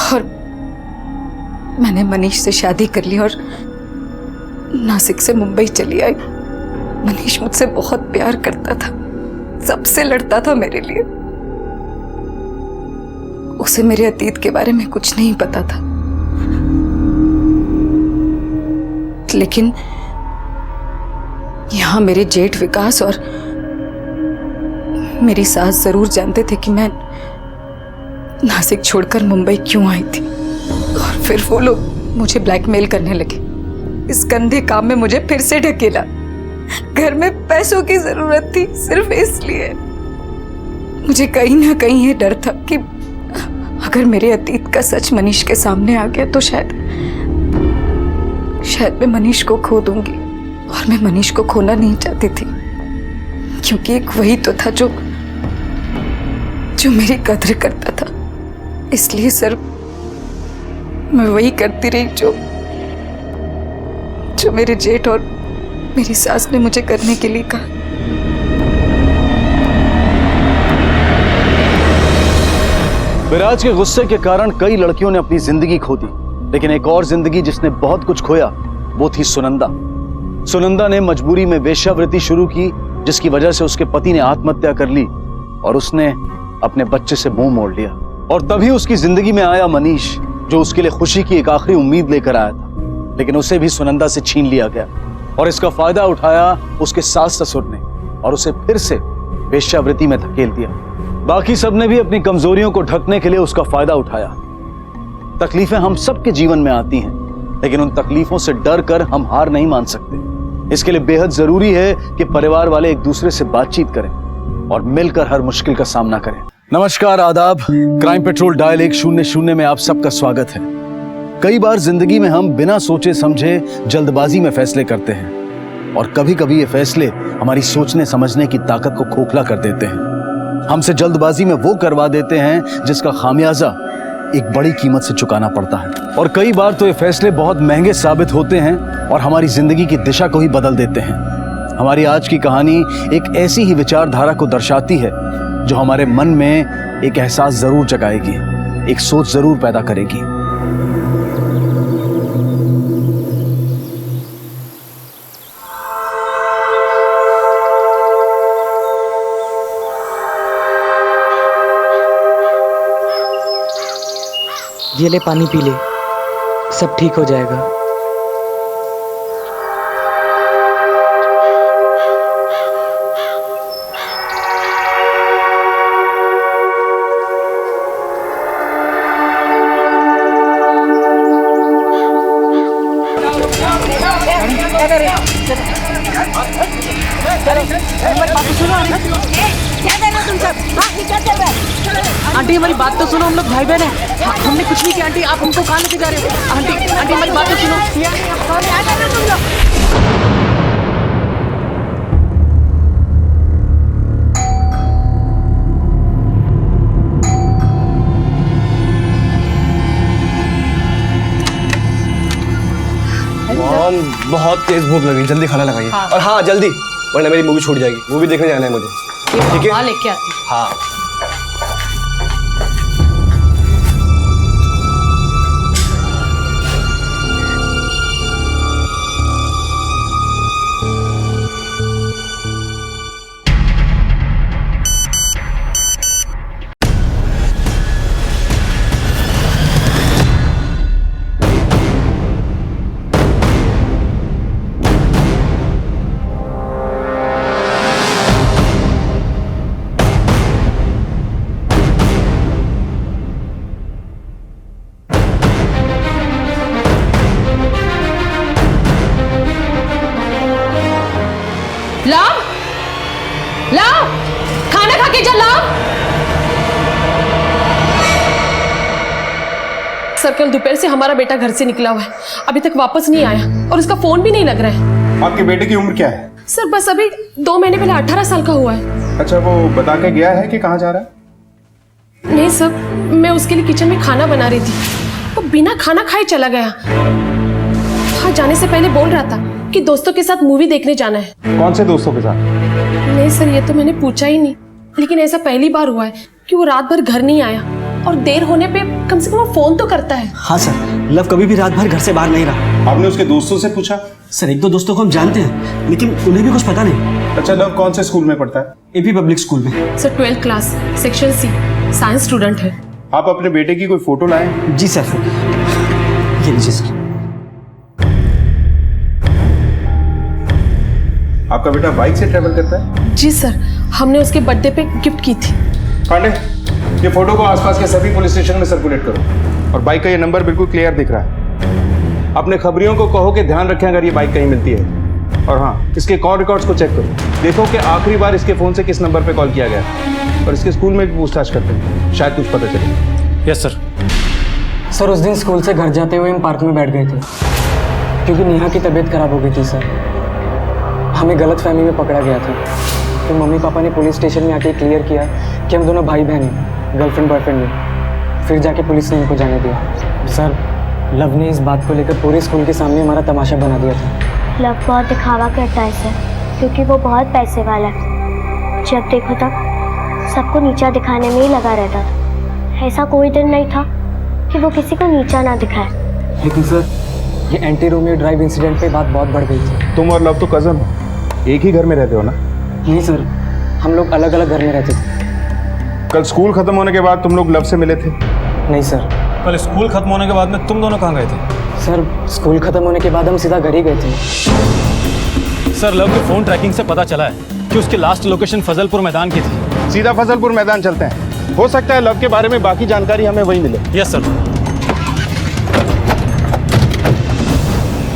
और मैंने मनीष से शादी कर ली और नासिक से मुंबई चली आई। मनीष मुझसे बहुत प्यार करता था, सबसे लड़ता था मेरे लिए। उसे मेरे अतीत के बारे में कुछ नहीं पता था, लेकिन यहां मेरे जेठ विकास और मेरी सास जरूर जानते थे कि मैं नासिक छोड़कर मुंबई क्यों आई थी। और फिर वो लोग मुझे ब्लैकमेल करने लगे। इस गंदे काम में मुझे फिर से ढकेला। घर में पैसों की जरूरत थी, सिर्फ इसलिए। मुझे कहीं ना कहीं ये डर था कि अगर मेरे अतीत का सच मनीष के सामने आ गया तो शायद मैं मनीष को खो दूंगी, और मैं मनीष को खोना नहीं चाहती थी, क्योंकि एक वही तो था जो मेरी कद्र करता था। इसलिए सर मैं वही करती रही जो मेरे जेठ और मेरी सास ने मुझे करने के लिए कहा। विराज के गुस्से के कारण कई लड़कियों ने अपनी जिंदगी खो दी, लेकिन एक और जिंदगी जिसने बहुत कुछ खोया वो थी सुनंदा। सुनंदा ने मजबूरी में वेश्यावृत्ति शुरू की, जिसकी वजह से उसके पति ने आत्महत्या कर ली और उसने अपने बच्चे से मुंह मोड़ लिया। और तभी उसकी जिंदगी में आया मनीष, जो उसके लिए खुशी की एक आखिरी उम्मीद लेकर आया था, लेकिन उसे भी सुनंदा से छीन लिया गया। और इसका फायदा उठाया उसके सास ससुर ने और उसे फिर से वेश्यावृत्ति में धकेल दिया। बाकी सबने भी अपनी कमजोरियों को ढकने के लिए उसका फायदा उठाया। तकलीफें हम सबके जीवन में आती हैं, लेकिन उन तकलीफों से डर कर हम हार नहीं मान सकते। इसके लिए बेहद जरूरी है कि परिवार वाले एक दूसरे से बातचीत करें और मिलकर हर मुश्किल का सामना करें। नमस्कार, आदाब। क्राइम पेट्रोल डायल 100 में आप सबका स्वागत है। कई बार जिंदगी में हम बिना सोचे समझे जल्दबाजी में फैसले करते हैं, और कभी कभी ये फैसले हमारी सोचने समझने की ताकत को खोखला कर देते हैं। हमसे जल्दबाजी में वो करवा देते हैं जिसका खामियाजा एक बड़ी कीमत से चुकाना पड़ता है। और कई बार तो ये फैसले बहुत महंगे साबित होते हैं और हमारी जिंदगी की दिशा को ही बदल देते हैं। हमारी आज की कहानी एक ऐसी ही विचारधारा को दर्शाती है जो हमारे मन में एक एहसास जरूर जगाएगी, एक सोच जरूर पैदा करेगी। ये ले पानी पी ले, सब ठीक हो जाएगा। आंटी हमारी बात तो सुनो, हम लोग भाई बहन हैं। हमने कुछ नहीं किया आंटी, आप हमको कहाँ लेके जा रहे हो? आंटी आंटी हमारी बात तो सुनो। बहुत तेज भूख लगी, जल्दी खाना लगाइए। हाँ। और हाँ जल्दी, वरना मेरी मूवी छूट जाएगी। मूवी देखने जाना है मुझे, ठीक है? लेके आती। हाँ। सर कल दोपहर से हमारा बेटा घर से निकला हुआ है, अभी तक वापस नहीं आया और उसका फोन भी नहीं लग रहा है। आपके बेटे की उम्र क्या है? सर बस अभी 2 महीने पहले 18 साल का हुआ है। अच्छा, वो बता के गया है कि कहाँ जा रहा है? नहीं सर, मैं उसके लिए किचन में खाना बना रही थी, वो बिना खाना खाए चला गया। हाँ, जाने से पहले बोल रहा था कि दोस्तों के साथ मूवी देखने जाना है। कौन से दोस्तों के साथ? नहीं सर, ये तो मैंने पूछा ही नहीं, लेकिन ऐसा पहली बार हुआ है कि वो रात भर घर नहीं आया और देर होने पे कम से कम वो फोन तो करता है। हाँ सर, लव कभी भी रात भर घर से बाहर नहीं रहा। आपने उसके दोस्तों से पूछा? सर 1-2 दोस्तों को हम जानते हैं, लेकिन उन्हें भी कुछ पता नहीं। अच्छा, लव कौन से स्कूल में पढ़ता है? एपी पब्लिक स्कूल में। Sir 12th class section C, science student है। आप अपने बेटे की कोई फोटो लाए? जी सर, ये लीजिए सर। आपका बेटा बाइक से ट्रेवल करता है? जी सर, हमने उसके बर्थडे पे गिफ्ट की थी। पांडे, ये फोटो को आसपास के सभी पुलिस स्टेशन में सर्कुलेट करो, और बाइक का ये नंबर बिल्कुल क्लियर दिख रहा है। अपने खबरियों को कहो कि ध्यान रखें अगर ये बाइक कहीं मिलती है। और हाँ, इसके कॉल रिकॉर्ड्स को चेक करो, देखो कि आखिरी बार इसके फोन से किस नंबर पे कॉल किया गया, और इसके स्कूल में भी पूछताछ करते हैं, शायद कुछ पता चले। Yes sir. सर उस दिन स्कूल से घर जाते हुए हम पार्क में बैठ गए थे, क्योंकि नेहा की तबीयत खराब हो गई थी सर। हमें गलतफहमी में पकड़ा गया था, तो मम्मी पापा ने पुलिस स्टेशन में आके क्लियर किया कि हम दोनों भाई बहन हैं, गर्लफ्रेंड बॉयफ्रेंड नहीं। फिर जाके पुलिस ने इनको जाने दिया। सर लव ने इस बात को लेकर पूरे स्कूल के सामने हमारा तमाशा बना दिया था। लव बहुत दिखावा करता है सर, क्योंकि वो बहुत पैसे वाला है। जब देखो तब सबको नीचा दिखाने में ही लगा रहता था। ऐसा कोई दिन नहीं था कि वो किसी को नीचा ना दिखाए। लेकिन सर ये एंटी रोमियो ड्राइव इंसिडेंट पे बात बहुत बढ़ गई थी। तुम और लव तो कजन हो, एक ही घर में रहते हो ना? नहीं सर, हम लोग अलग अलग घर में रहते थे। कल स्कूल खत्म होने के बाद तुम लोग लव से मिले थे? नहीं सर। कल स्कूल खत्म होने के बाद में तुम दोनों कहाँ गए थे? सर स्कूल खत्म होने के बाद हम सीधा घर ही गए थे। सर लव के फोन ट्रैकिंग से पता चला है कि उसकी लास्ट लोकेशन फजलपुर मैदान की थी। सीधा फजलपुर मैदान चलते हैं, हो सकता है लव के बारे में बाकी जानकारी हमें वही मिले। Yes sir.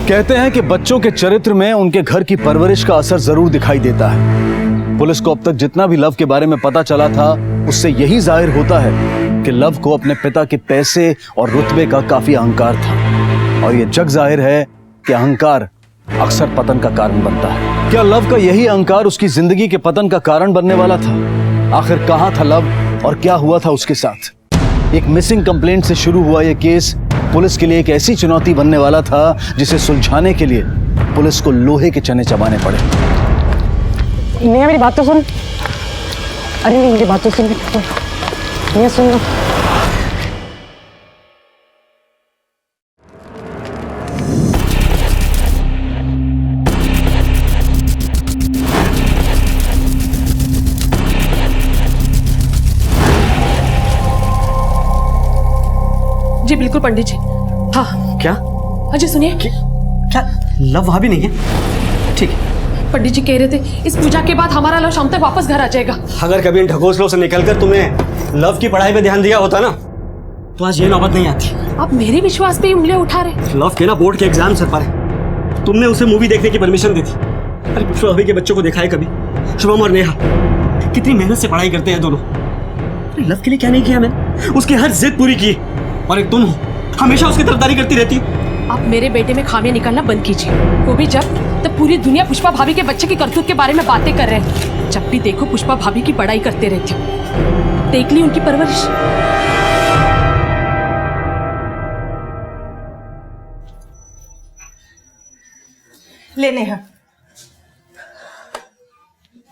कहते हैं कि बच्चों के चरित्र में उनके घर की परवरिश का असर जरूर दिखाई देता है। पुलिस को अब तक जितना भी लव के बारे में पता चला था, उससे यही जाहिर होता है कि लव को अपने पिता के पैसे और रुतबे का काफी अहंकार था। और ये जग जाहिर है कि अहंकार अक्सर पतन का कारण बनता है। क्या लव का यही अहंकार उसकी जिंदगी के पतन का कारण बनने वाला था? आखिर कहां था लव और क्या हुआ था उसके साथ? एक मिसिंग कंप्लेंट से शुरू हुआ यह केस पुलिस के लिए एक ऐसी चुनौती बनने वाला था जिसे सुलझाने के लिए पुलिस को लोहे के चने चबाने पड़े। नेहा मेरी बात तो सुन। अरे नहीं, मेरी बात तो सुन। नेहा सुन लो। जी बिल्कुल पंडित जी। हाँ क्या? अजय सुनिए। क्या लव वहां भी नहीं है? ठीक है। पंडित जी कह रहे थे इस पूजा के बाद हमारा लव शाम तक वापस घर आ जाएगा। अगर कभी इन ढकोसलों से निकलकर तुमने लव की पढ़ाई पे ध्यान दिया होता ना, तो आज ये नौबत नहीं आती। आप मेरे विश्वास पे उंगलियां उठा रहे। लव के ना बोर्ड के एग्जाम सर पर है, तुमने उसे मूवी देखने की परमिशन दी थी। अरे पूछो अभी के बच्चों को देखा है कभी? शुभम और नेहा कितनी मेहनत से पढ़ाई करते हैं दोनों। लव के लिए क्या नहीं किया मैंने? उसकी हर जिद पूरी की। और एक तुम हो, हमेशा उसकी तरफदारी करती रहती। आप मेरे बेटे में खामियां निकालना बंद कीजिए। वो भी जब पूरी दुनिया पुष्पा भाभी के बच्चे की करतूत के बारे में बातें कर रहे हैं। जब भी देखो पुष्पा भाभी की बड़ाई करते रहते हो। देख ली उनकी परवरिश। ले नेहा,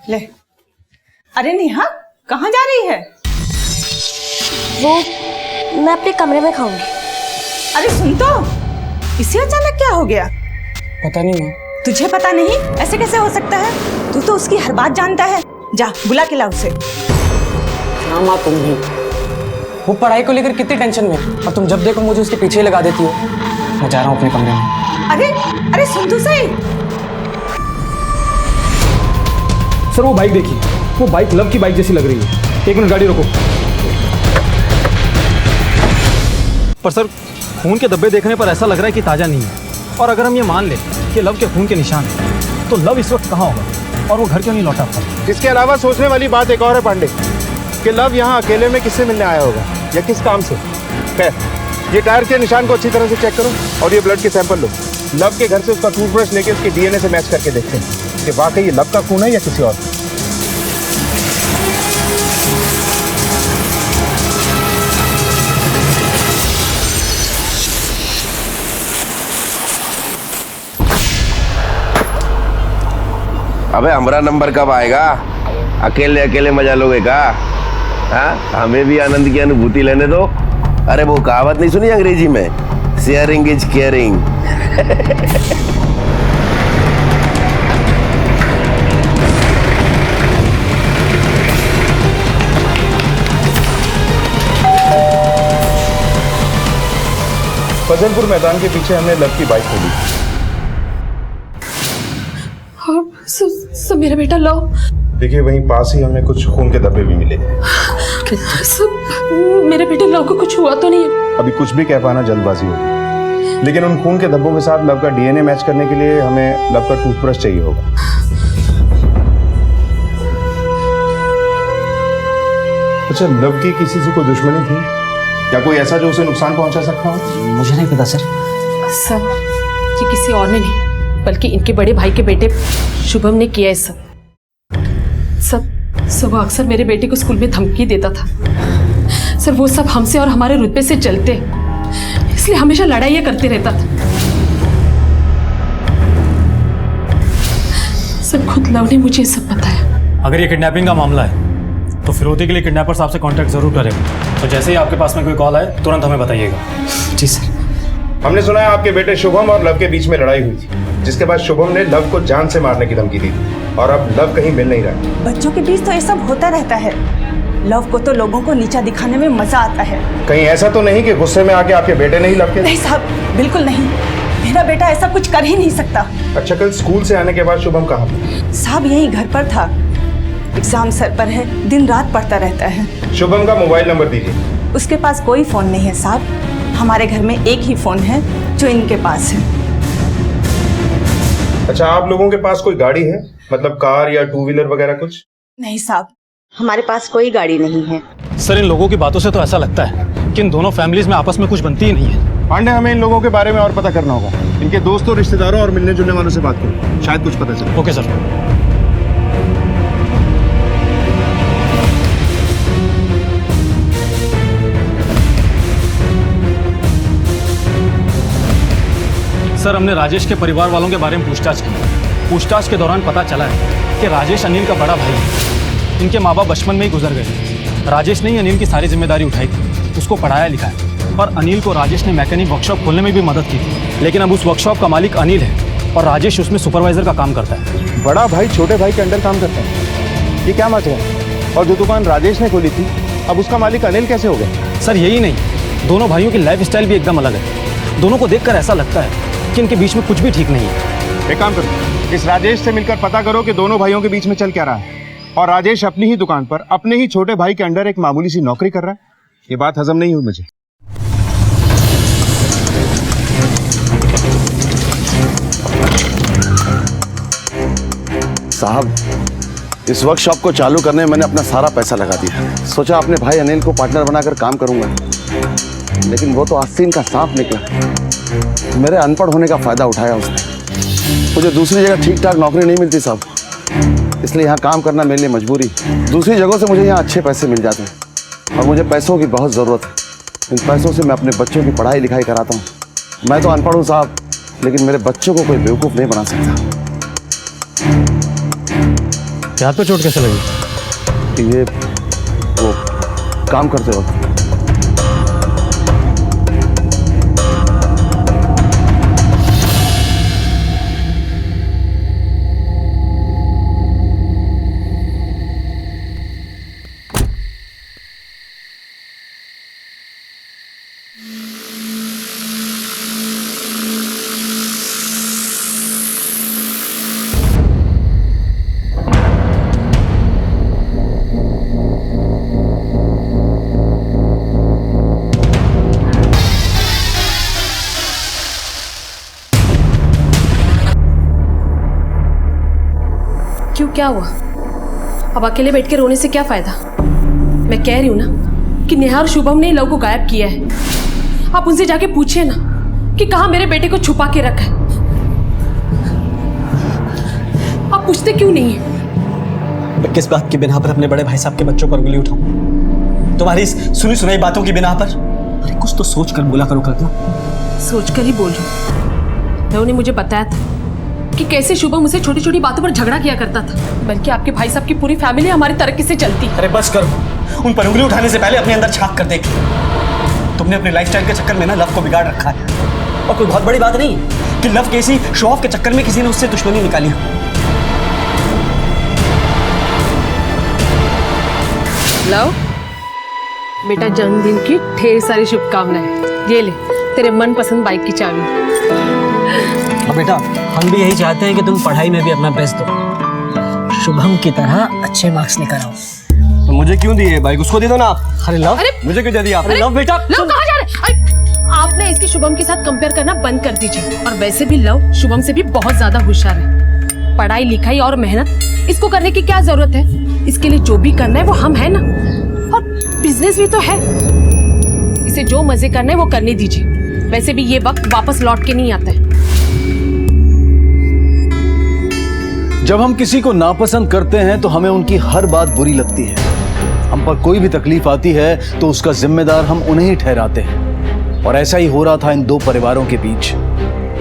ले। अरे नेहा कहाँ जा रही है? वो मैं अपने कमरे में खाऊंगी। अरे सुन तो, इसे अचानक क्या हो गया? पता नहीं माँ। तुझे पता नहीं? ऐसे कैसे हो सकता है? तू तो उसकी हर बात जानता है। जा बुला के ला उसे। हाँ माँ, तुम भी। वो पढ़ाई को लेकर कितनी टेंशन में, और तुम जब देखो मुझे उसके पीछे लगा देती हो। मैं जा रहा हूँ अपने कमरे में। अरे अरे सुन तो सही। सर वो बाइक देखिए, वो बाइक लव की बाइक जैसी लग रही है। 1 मिनट गाड़ी रोको। पर सर खून के धब्बे देखने पर ऐसा लग रहा है कि ताजा नहीं है। और अगर हम ये मान लें कि लव के खून के निशान हैं, तो लव इस वक्त कहाँ होगा और वो घर क्यों नहीं लौटा? इसके अलावा सोचने वाली बात एक और है पांडे, कि लव यहाँ अकेले में किससे मिलने आया होगा या किस काम से। खैर ये टायर के निशान को अच्छी तरह से चेक करो और ये ब्लड के सैंपल लो। लव के घर से उसका टूथब्रश लेके उसके डीएनए से मैच करके देखते हैं कि वाकई ये लव का खून है या किसी और का। अबे हमारा नंबर कब आएगा? अकेले अकेले मजा लोगे का? हाँ, हमें भी आनंद की अनुभूति लेने दो। अरे वो कहावत नहीं सुनी अंग्रेजी में, शेयरिंग इज केयरिंग। फजलपुर मैदान के पीछे हमने लव की बाइक खोली। सब मेरा बेटा लो। देखिए वहीं पास ही हमें कुछ खून के धब्बे भी मिले। सब मेरे बेटे लव को कुछ हुआ तो नहीं? अभी कुछ भी कह पाना जल्दबाजी होगी, लेकिन उन खून के धब्बों के साथ लव का डीएनए मैच करने के लिए हमें लव का टूथब्रश चाहिए होगा। अच्छा, लव की किसी से कोई दुश्मनी थी क्या? कोई ऐसा जो उसे नुकसान पहुंचा सकता हो? मुझे नहीं पता सर। सर ये किसी और ने नहीं बल्कि इनके बड़े भाई के बेटे शुभम ने किया है। सब वो अक्सर मेरे बेटे को स्कूल में धमकी देता था। सर वो सब हमसे और हमारे रुतबे से चलते, इसलिए हमेशा लड़ाइयाँ करते रहता था। सर खुद लव ने मुझे सब बताया। अगर ये किडनैपिंग का मामला है तो फिरौती के लिए किडनैपर साहब से कांटेक्ट जरूर करेगा। तो जैसे ही आपके पास में कोई कॉल आए तुरंत हमें बताइएगा। जी सर। हमने सुना है आपके बेटे शुभम और लव के बीच में लड़ाई हुई थी, जिसके बाद शुभम ने लव को जान से मारने की धमकी दी और अब लव कहीं मिल नहीं रहा। बच्चों के बीच तो ये सब होता रहता है। लव को तो लोगों को नीचा दिखाने में मजा आता है। कहीं ऐसा तो नहीं कि गुस्से में आके आपके बेटे ने ही लव के? नहीं साहब, बिल्कुल नहीं। मेरा बेटा ऐसा कुछ कर ही नहीं सकता। अच्छा, कल स्कूल से आने के बाद शुभम कहाँ था? साहब यही घर पर था। एग्जाम सर पर है, दिन रात पढ़ता रहता है। शुभम का मोबाइल नंबर दीजिए। उसके पास कोई फोन नहीं है साहब। हमारे घर में एक ही फोन है जो इनके पास है। अच्छा, आप लोगों के पास कोई गाड़ी है, मतलब कार या टू व्हीलर वगैरह कुछ? नहीं साहब, हमारे पास कोई गाड़ी नहीं है। सर इन लोगों की बातों से तो ऐसा लगता है कि इन दोनों फैमिलीज में आपस में कुछ बनती ही नहीं है। पांडे, हमें इन लोगों के बारे में और पता करना होगा। इनके दोस्तों, रिश्तेदारों और मिलने जुलने वालों से बात करो, शायद कुछ पता चले। Okay sir. सर हमने राजेश के परिवार वालों के बारे में पूछताछ की। पूछताछ के दौरान पता चला है कि राजेश अनिल का बड़ा भाई है। इनके माँ बाप बचपन में ही गुजर गए। राजेश ने ही अनिल की सारी जिम्मेदारी उठाई थी, उसको पढ़ाया लिखाया और अनिल को राजेश ने मैकेनिक वर्कशॉप खोलने में भी मदद की थी। लेकिन अब उस वर्कशॉप का मालिक अनिल है और राजेश उसमें सुपरवाइजर का काम करता है। बड़ा भाई छोटे भाई के अंडर काम करता है, ये क्या मतलब है? और जो दुकान राजेश ने खोली थी, अब उसका मालिक अनिल कैसे हो गया? सर यही नहीं, दोनों भाइयों की लाइफ स्टाइल भी एकदम अलग है। दोनों को देखकर ऐसा लगता है कि इनके बीच में कुछ भी ठीक नहीं है। एक काम करो, इस राजेश से मिलकर पता करो कि दोनों भाइयों के बीच में चल क्या रहा है। और राजेश अपनी ही दुकान पर अपने ही छोटे भाई के अंडर एक मामूली सी नौकरी कर रहा है। ये बात हजम नहीं हुई मुझे। साहब, इस वर्कशॉप को चालू करने में मैंने अपना सारा पैसा लगा दिया। सोचा अपने भाई अनिल को पार्टनर बनाकर काम करूंगा, लेकिन वो तो आस्तीन का सांप निकला। मेरे अनपढ़ होने का फायदा उठाया उसने। मुझे दूसरी जगह ठीक ठाक नौकरी नहीं मिलती साहब, इसलिए यहाँ काम करना मेरे लिए मजबूरी। दूसरी जगहों से मुझे यहाँ अच्छे पैसे मिल जाते हैं और मुझे पैसों की बहुत ज़रूरत है। इन पैसों से मैं अपने बच्चों की पढ़ाई लिखाई कराता हूँ। मैं तो अनपढ़ हूँ साहब, लेकिन मेरे बच्चों को कोई बेवकूफ़ नहीं बना सकता। हाथ पे चोट कैसे लगी? ये वो काम करते वक्त। क्यों, क्या हुआ? अब अकेले बैठ के रोने से क्या फायदा? मैं कह रही हूं ना कि नेहा और शुभम ने लव को गायब किया है। आप उनसे जाके पूछिए ना कि कहाँ मेरे बेटे को छुपा के रखा है। आप पूछते क्यों नहीं है? मैं किस बात की बिना पर अपने बड़े भाई साहब के बच्चों पर उंगली उठाऊं? तुम्हारी इस सुनी सुनाई बातों की बिना पर? अरे कुछ तो सोच कर बोला करो कल्पना। सोच कर ही बोल रही हूँ। उन्होंने मुझे बताया था कि कैसे शुभम मुझसे छोटी छोटी बातों पर झगड़ा किया करता था, बल्कि आपके भाई साहब की पूरी फैमिली हमारी तरक्की से चलती। अरे बस करो, उन पर उंगली उठाने से पहले अपने अंदर झांक कर देख। तुमने अपने लाइफस्टाइल के चक्कर में ना लव को बिगाड़ रखा है, और कोई बहुत बड़ी बात नहीं कि लव के इसी शो ऑफ के चक्कर में किसी ने उससे दुश्मनी निकाली हो। लव बेटा, जन्मदिन की ढेर सारी शुभकामनाएं। ये ले तेरे मनपसंद बाइक की चाबी। और बेटा, हम भी यही चाहते हैं कि तुम पढ़ाई में भी अपना बेस्ट दो, शुभम की तरह अच्छे मार्क्स लेकर आओ। तो मुझे क्यों दिए बाइक? उसको दे दो ना आप। अरे लव, मुझे क्यों दे दिया आपने? लव बेटा, लव कहाँ जा रहे हैं? आपने इसके शुभम के साथ कंपेयर करना बंद कर दीजिए। और वैसे भी लव शुभम से भी बहुत ज्यादा होशियार है। पढ़ाई लिखाई और मेहनत इसको करने की क्या जरूरत है? इसके लिए जो भी करना है वो हम है ना, और बिजनेस भी तो है। इसे जो मजे करना है वो करने दीजिए। वैसे भी ये वक्त वापस लौट के नहीं आता है। जब हम किसी को नापसंद करते हैं तो हमें उनकी हर बात बुरी लगती है। हम पर कोई भी तकलीफ आती है तो उसका जिम्मेदार हम उन्हें ही ठहराते हैं। और ऐसा ही हो रहा था इन दो परिवारों के बीच।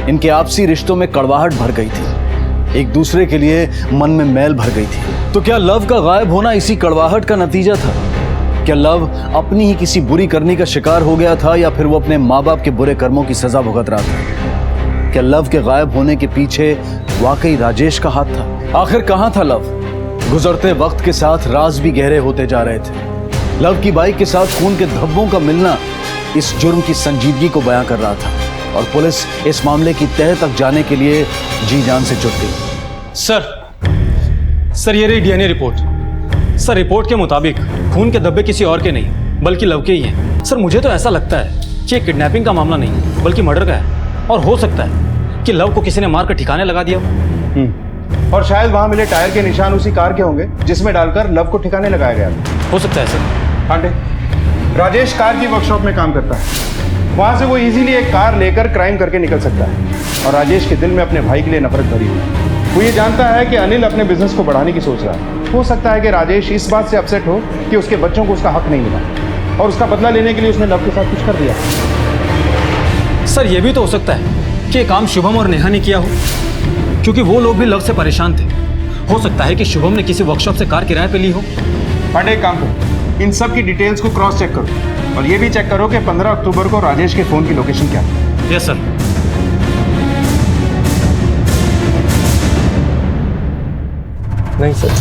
इनके आपसी रिश्तों में कड़वाहट भर गई थी, एक दूसरे के लिए मन में मैल भर गई थी। तो क्या लव का गायब होना इसी कड़वाहट का नतीजा था? क्या लव अपनी ही किसी बुरी करनी का शिकार हो गया था, या फिर वो अपने माँ बाप के बुरे कर्मों की सजा भुगत रहा था? क्या लव के गायब होने के पीछे वाकई राजेश का हाथ था? आखिर कहां था लव? गुजरते वक्त के साथ राज भी गहरे होते जा रहे थे। लव की बाइक के साथ खून के धब्बों का मिलना इस जुर्म की संजीदगी को बयां कर रहा था, और पुलिस इस मामले की तह तक जाने के लिए जी जान से जुट गई। सर ये रही डीएनए रिपोर्ट। सर रिपोर्ट के मुताबिक खून के धब्बे किसी और के नहीं बल्कि लव के ही हैं। सर मुझे तो ऐसा लगता है कि ये किडनैपिंग का मामला नहीं बल्कि मर्डर का है, और हो सकता है कि लव को किसी ने मार कर ठिकाने लगा दिया। और शायद वहां मिले टायर के निशान उसी कार के होंगे जिसमें डालकर लव को ठिकाने लगाया गया था। हो सकता है सर। पांडे, राजेश कार की वर्कशॉप में काम करता है। वहां से वो इजीली एक कार लेकर क्राइम करके निकल सकता है। और राजेश के दिल में अपने भाई के लिए नफरत भरी हुई है। वो ये जानता है कि अनिल अपने बिजनेस को बढ़ाने की सोच रहा है। हो सकता है कि राजेश इस बात से अपसेट हो कि उसके बच्चों को उसका हक नहीं मिला, और उसका बदला लेने के लिए उसने लव के साथ कुछ कर दिया। सर ये भी तो हो सकता है कि ये काम शुभम और नेहा ने किया हो, क्योंकि वो लोग भी लव से परेशान थे। हो सकता है कि शुभम ने किसी वर्कशॉप से कार किराए पे ली हो। पांडे, एक काम करो, इन सब की डिटेल्स को क्रॉस चेक करो, और ये भी चेक करो कि 15 अक्टूबर को राजेश के फोन की लोकेशन क्या है। Yes sir. नहीं सर,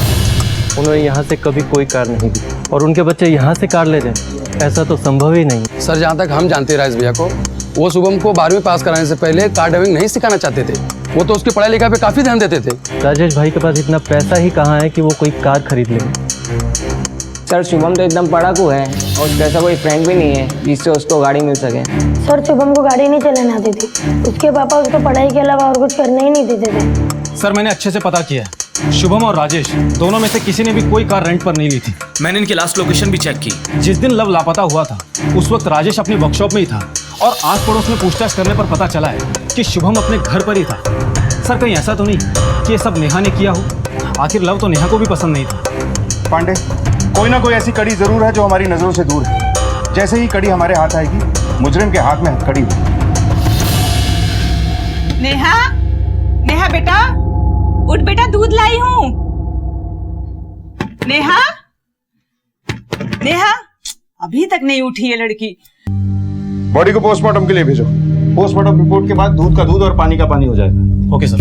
उन्होंने यहाँ से कभी कोई कार नहीं दी, और उनके बच्चे यहाँ से कार ले जाएं, ऐसा तो संभव ही नहीं। सर जहाँ तक हम जानते हैं राजेश भैया को, वो शुभम को 12वीं पास कराने से पहले कार ड्राइविंग नहीं सिखाना चाहते थे। वो तो उसकी पढ़ाई लिखाई पे काफी ध्यान देते थे। राजेश भाई के पास इतना पैसा ही कहाँ है कि वो कोई कार खरीद ले। सर शुभम तो एकदम पढ़ाकू है, और जैसा कोई फ्रेंड भी नहीं है जिससे उसको गाड़ी मिल सके। सर शुभम को गाड़ी नहीं चलाने आती थी, उसके पापा उसको पढ़ाई के अलावा और कुछ करने ही नहीं देते थे। सर मैंने अच्छे से पता किया है, शुभम और राजेश दोनों में से किसी ने भी कोई कार रेंट पर नहीं ली थी। मैंने इनकी लास्ट लोकेशन भी चेक की। जिस दिन लव लापता हुआ था उस वक्त राजेश अपनी वर्कशॉप में ही था, और आस पड़ोस में पूछताछ करने पर पता चला है कि शुभम अपने घर पर ही था। सर कहीं ऐसा तो नहीं कि ये सब नेहा ने किया हो? आखिर लव तो नेहा को भी पसंद नहीं था। पांडे, कोई ना कोई ऐसी कड़ी जरूर है जो हमारी नजरों से दूर है। जैसे ही कड़ी हमारे हाथ आएगी, मुजरिम के हाथ में हथकड़ी होगी। नेहा, नेहा बेटा, उठ बेटा, दूध लाई हूँ। नेहा, नेहा, अभी तक नहीं उठी है लड़की। बॉडी को पोस्टमार्टम के लिए भेजो। पोस्टमार्टम रिपोर्ट के बाद दूध का दूध और पानी का पानी हो जाएगा। Okay sir.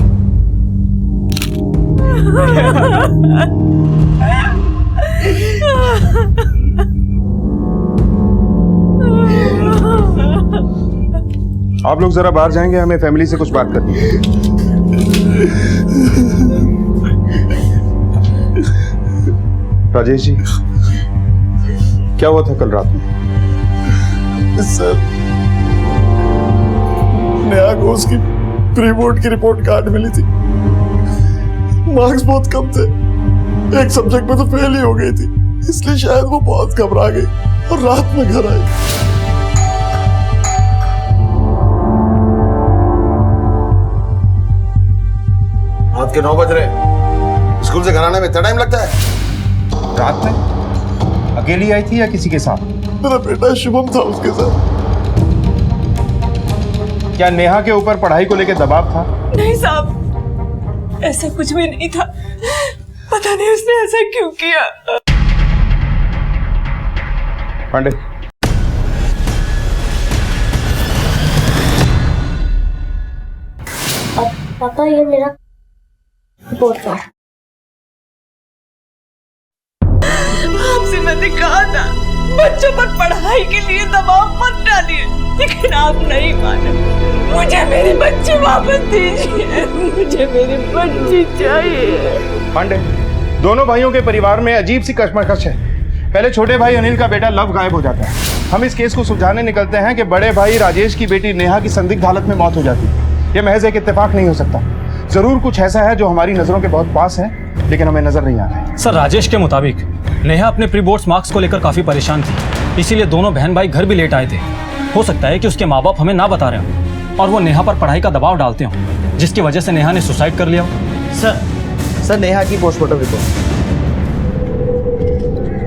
आप लोग जरा बाहर जाएंगे, हमें फैमिली से कुछ बात करनी है। राजेश जी, क्या हुआ था कल रात में? सर, नेहा को उसकी प्री बोर्ड की रिपोर्ट कार्ड मिली थी। मार्क्स बहुत कम थे, एक सब्जेक्ट में तो फेल ही हो गई थी, इसलिए शायद वो बहुत घबरा गई और रात में घर आई। रात के 9 बज रहे, स्कूल से घर आने में इतना टाइम लगता है? रात में अकेली आई थी या किसी के साथ? मेरा बेटा शुभम था उसके साथ। क्या नेहा के ऊपर पढ़ाई को लेकर दबाव था? नहीं साहब, ऐसा कुछ भी नहीं था। पता नहीं उसने ऐसा क्यों किया। पांडे, पापा ये मेरा रिपोर्ट कार्ड। आपसे मैंने कहा था बच्चों पर पढ़ाई के लिए दबाव मत डालिए, लेकिन आप नहीं माने। मुझे मेरी बच्ची वापस दीजिए, मुझे मेरी बच्ची चाहिए। पांडे, दोनों भाइयों के परिवार में अजीब सी कशमकश है। पहले छोटे भाई अनिल का बेटा लव गायब हो जाता है। हम इस केस को सुलझाने निकलते हैं कि बड़े भाई राजेश की बेटी नेहा की संदिग्ध हालत में मौत हो जाती है। यह महज एक इत्तेफाक नहीं हो सकता। जरूर कुछ ऐसा है जो हमारी नजरों के बहुत पास है, लेकिन हमें नजर नहीं आ रहा है। सर, राजेश के मुताबिक नेहा अपने प्री बोर्ड्स मार्क्स को लेकर काफी परेशान थी, इसीलिए दोनों बहन भाई घर भी लेट आए थे। हो सकता है कि उसके माँ बाप हमें ना बता रहे हों और वो नेहा पर पढ़ाई का दबाव डालते हों, जिसकी वजह से नेहा ने सुसाइड कर लिया हो। सर नेहा की पोस्टमार्टम रिपोर्ट।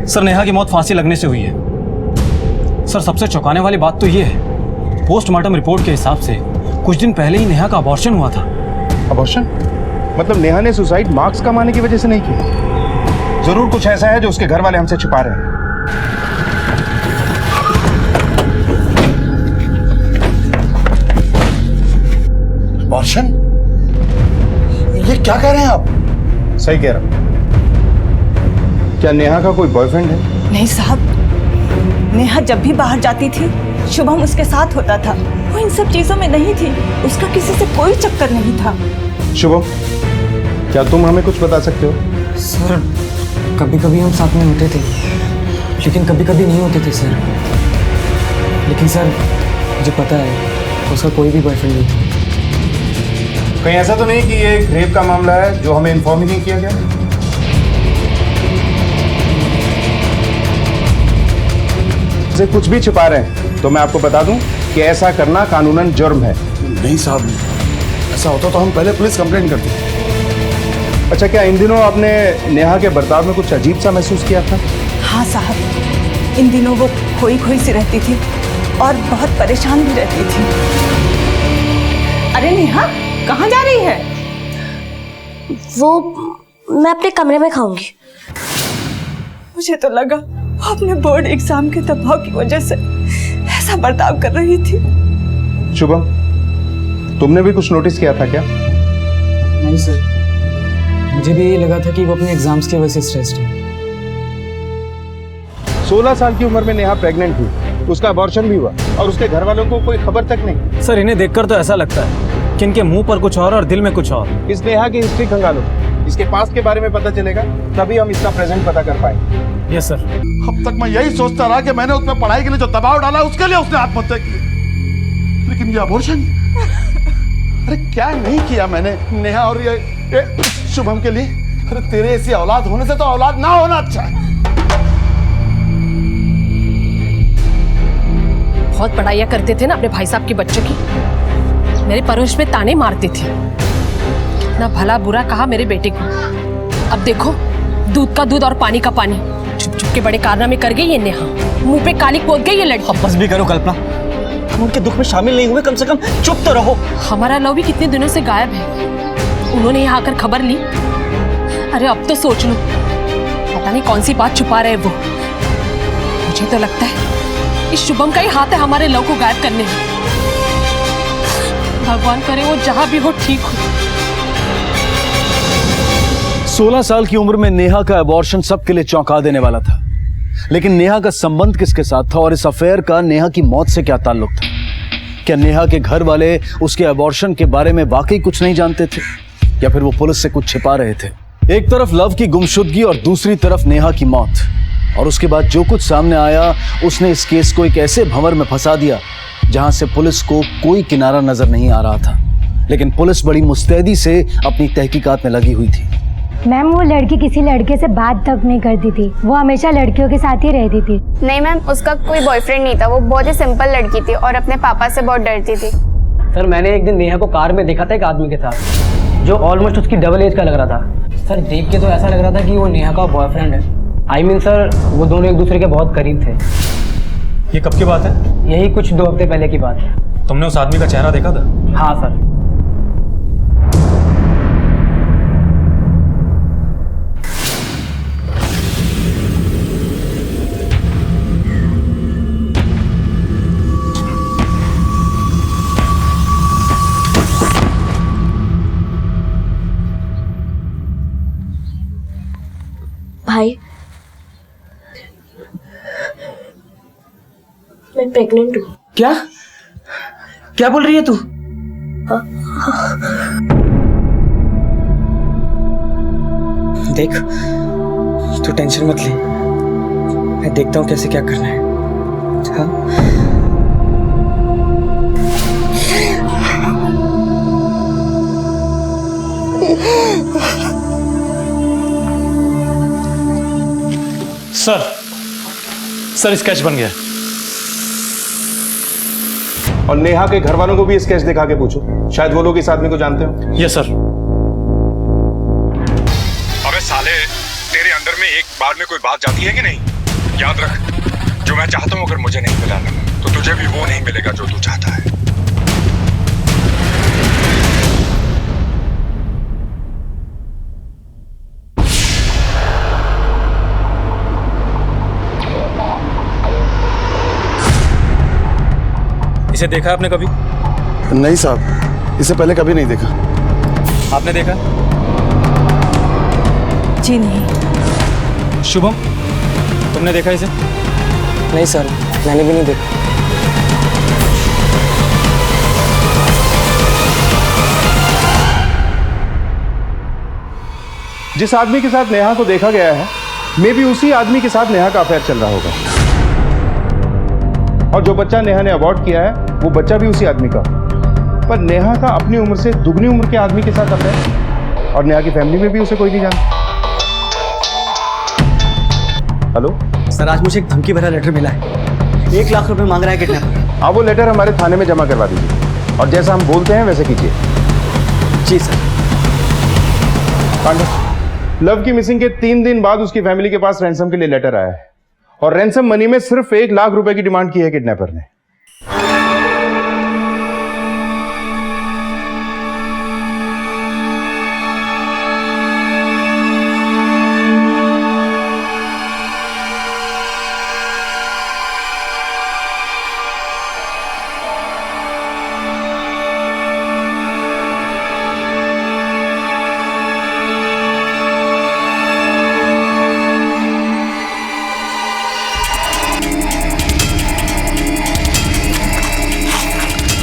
सर, नेहा की मौत फांसी लगने से हुई है। सर, सबसे चौंकाने वाली बात तो ये है, पोस्टमार्टम रिपोर्ट के हिसाब से कुछ दिन पहले ही नेहा का अबॉर्शन हुआ था। अबॉर्शन? मतलब नेहा ने सुसाइड मार्क्स कमाने की वजह से नहीं की? जरूर कुछ ऐसा है जो उसके घर वाले हमसे छुपा रहे हैं। अबॉर्शन? ये क्या कह रहे हैं आप? सही कह रहा हूं। क्या नेहा का कोई बॉयफ्रेंड है? नहीं साहब, नेहा जब भी बाहर जाती थी शुभम उसके साथ होता था। वो इन सब चीजों में नहीं थी, उसका किसी से कोई चक्कर नहीं था। शुभम, क्या तुम हमें कुछ बता सकते हो? सर, कभी कभी हम साथ में होते थे, लेकिन कभी कभी नहीं होते थे सर। लेकिन सर, मुझे पता है उसका कोई भी बॉयफ्रेंड नहीं था। कहीं ऐसा तो नहीं कि ये एक रेप का मामला है जो हमें इन्फॉर्म ही नहीं किया गया? से कुछ भी छिपा रहे हैं तो मैं आपको बता दूं कि ऐसा करना कानूनन जुर्म है। नहीं साहब, ऐसा होता तो हम पहले पुलिस कंप्लेंट करते। अच्छा, क्या इन दिनों आपने नेहा के बर्ताव में कुछ अजीब सा महसूस किया था? हाँ साहब, इन दिनों वो खोई खोई सी रहती थी और बहुत परेशान भी रहती थी। अरे नेहा, कहाँ जा रही है? वो मैं अपने कमरे में खाऊंगी। मुझे तो लगा वो अपने बोर्ड एग्जाम के दबाव की वजह से ऐसा बर्ताव कर रही थी। शुभम, तुमने भी कुछ नोटिस किया था क्या? नहीं सर, मुझे भी यही लगा था कि वो अपने एग्जाम्स की वजह से स्ट्रेस्ड है। 16 साल की उम्र में नेहा प्रेग्नेंट थी, उसका अबॉर्शन भी हुआ और उसके घर वालों को कोई खबर तक नहीं। सर, इन्हें देखकर तो ऐसा लगता है कि इनके मुंह पर कुछ और दिल में कुछ और। इस नेहा की हिस्ट्री खंगालो, इसके पास्ट के बारे में पता चलेगा, तभी हम इसका प्रेजेंट पता कर पाएंगे। Yes sir. अब तक मैं यही सोचता रहा कि मैंने उसमें पढ़ाई के लिए जो दबाव डाला उसके लिए उसने आत्महत्या की, लेकिन ये अबॉर्शन, अरे क्या नहीं किया मैंने नेहा और ये शुभम के लिए। अरे तेरे ऐसी औलाद होने से तो औलाद ना होना अच्छा है। बहुत पढ़ाइयाँ करते थे ना अपने भाई साहब के बच्चों की, मेरे परवरिश में ताने मारते थे, ना भला बुरा कहा मेरे बेटे को। अब देखो, दूध का दूध और पानी का पानी, छुप छुप के बड़े कारनामे कर गई ये नेहा, मुंह पे काली पोत गई ये लड़की। अब बस भी करो कल्पना, हम उनके दुख में शामिल नहीं हुए, कम से कम चुप तो रहो। हमारा लव भी कितने दिनों से गायब है, उन्होंने यहाँ आकर खबर ली। अरे अब तो सोच लो, पता नहीं कौन सी बात छुपा रहे वो। मुझे तो लगता है इस शुभम का ही हाथ है हमारे लव को गायब करने में। भगवान करे वो जहां भी हो ठीक हो। 16 साल की उम्र में नेहा का अबॉर्शन सबके लिए चौंका देने वाला था, लेकिन नेहा का संबंध किसके साथ था और इस अफेयर का नेहा की मौत से क्या ताल्लुक था? क्या नेहा के घर वाले उसके अबॉर्शन के बारे में वाकई कुछ नहीं जानते थे, या फिर वो पुलिस से कुछ छिपा रहे थे? एक तरफ लव की गुमशुदगी और दूसरी तरफ नेहा की मौत, और उसके बाद जो कुछ सामने आया उसने इस केस को एक ऐसे भंवर में फंसा दिया जहां से पुलिस को कोई किनारा नजर नहीं आ रहा था। लेकिन पुलिस बड़ी मुस्तैदी से अपनी तहकीकात में लगी हुई थी। मैम, वो लड़की किसी लड़के से बात तक नहीं करती थी, वो हमेशा लड़कियों के साथ ही रहती थी। नहीं मैम, उसका कोई बॉयफ्रेंड नहीं था, वो बहुत ही सिंपल लड़की थी और अपने पापा से बहुत डरती थी। सर, मैंने एक दिन नेहा को कार में देखा था एक आदमी के साथ। जो ऑलमोस्ट उसकी डबल एज का लग रहा था। सर देख के तो ऐसा लग रहा था कि वो नेहा का बॉयफ्रेंड है। आई मीन सर वो दोनों एक दूसरे के बहुत करीब थे। ये कब की बात है? यही कुछ 2 हफ्ते पहले की बात है। तुमने उस आदमी का चेहरा देखा था? हाँ सर। भाई मैं प्रेग्नेंट हूँ। क्या क्या बोल रही है तू? देख तू टेंशन मत ले, मैं देखता हूँ कैसे क्या करना है। हाँ सर स्केच बन गया। और नेहा के घर वालों को भी स्केच दिखा के पूछो, शायद वो लोग इस आदमी को जानते हो। Yes sir. अबे साले, तेरे अंदर में एक बार में कोई बात जाती है कि नहीं? याद रख, जो मैं चाहता हूं अगर मुझे नहीं मिला ना, तो तुझे भी वो नहीं मिलेगा जो तू चाहता है। इसे देखा आपने कभी? नहीं साहब, इसे पहले कभी नहीं देखा। आपने देखा? जी नहीं। शुभम, तुमने देखा इसे? नहीं सर, मैंने भी नहीं देखा। जिस आदमी के साथ नेहा को देखा गया है, मे भी उसी आदमी के साथ नेहा का अफेयर चल रहा होगा। और जो बच्चा नेहा ने अबॉर्ट किया है, वो बच्चा भी उसी आदमी का। पर नेहा का अपनी उम्र से दुगनी उम्र के आदमी के साथ अफेयर, और नेहा की फैमिली में भी उसे कोई नहीं जानता। हेलो सर, आज मुझे एक धमकी भरा लेटर मिला है। 1 लाख रुपए मांग रहा है किडनैपर। आप वो लेटर हमारे थाने में जमा करवा दीजिए, और जैसा हम बोलते हैं वैसे कीजिए। जी सर। पांडे, लव की मिसिंग के 3 दिन बाद उसकी फैमिली के पास रैंसम के लिए लेटर आया है, और रैंसम मनी में सिर्फ 1 लाख रुपए की डिमांड की है किडनैपर ने।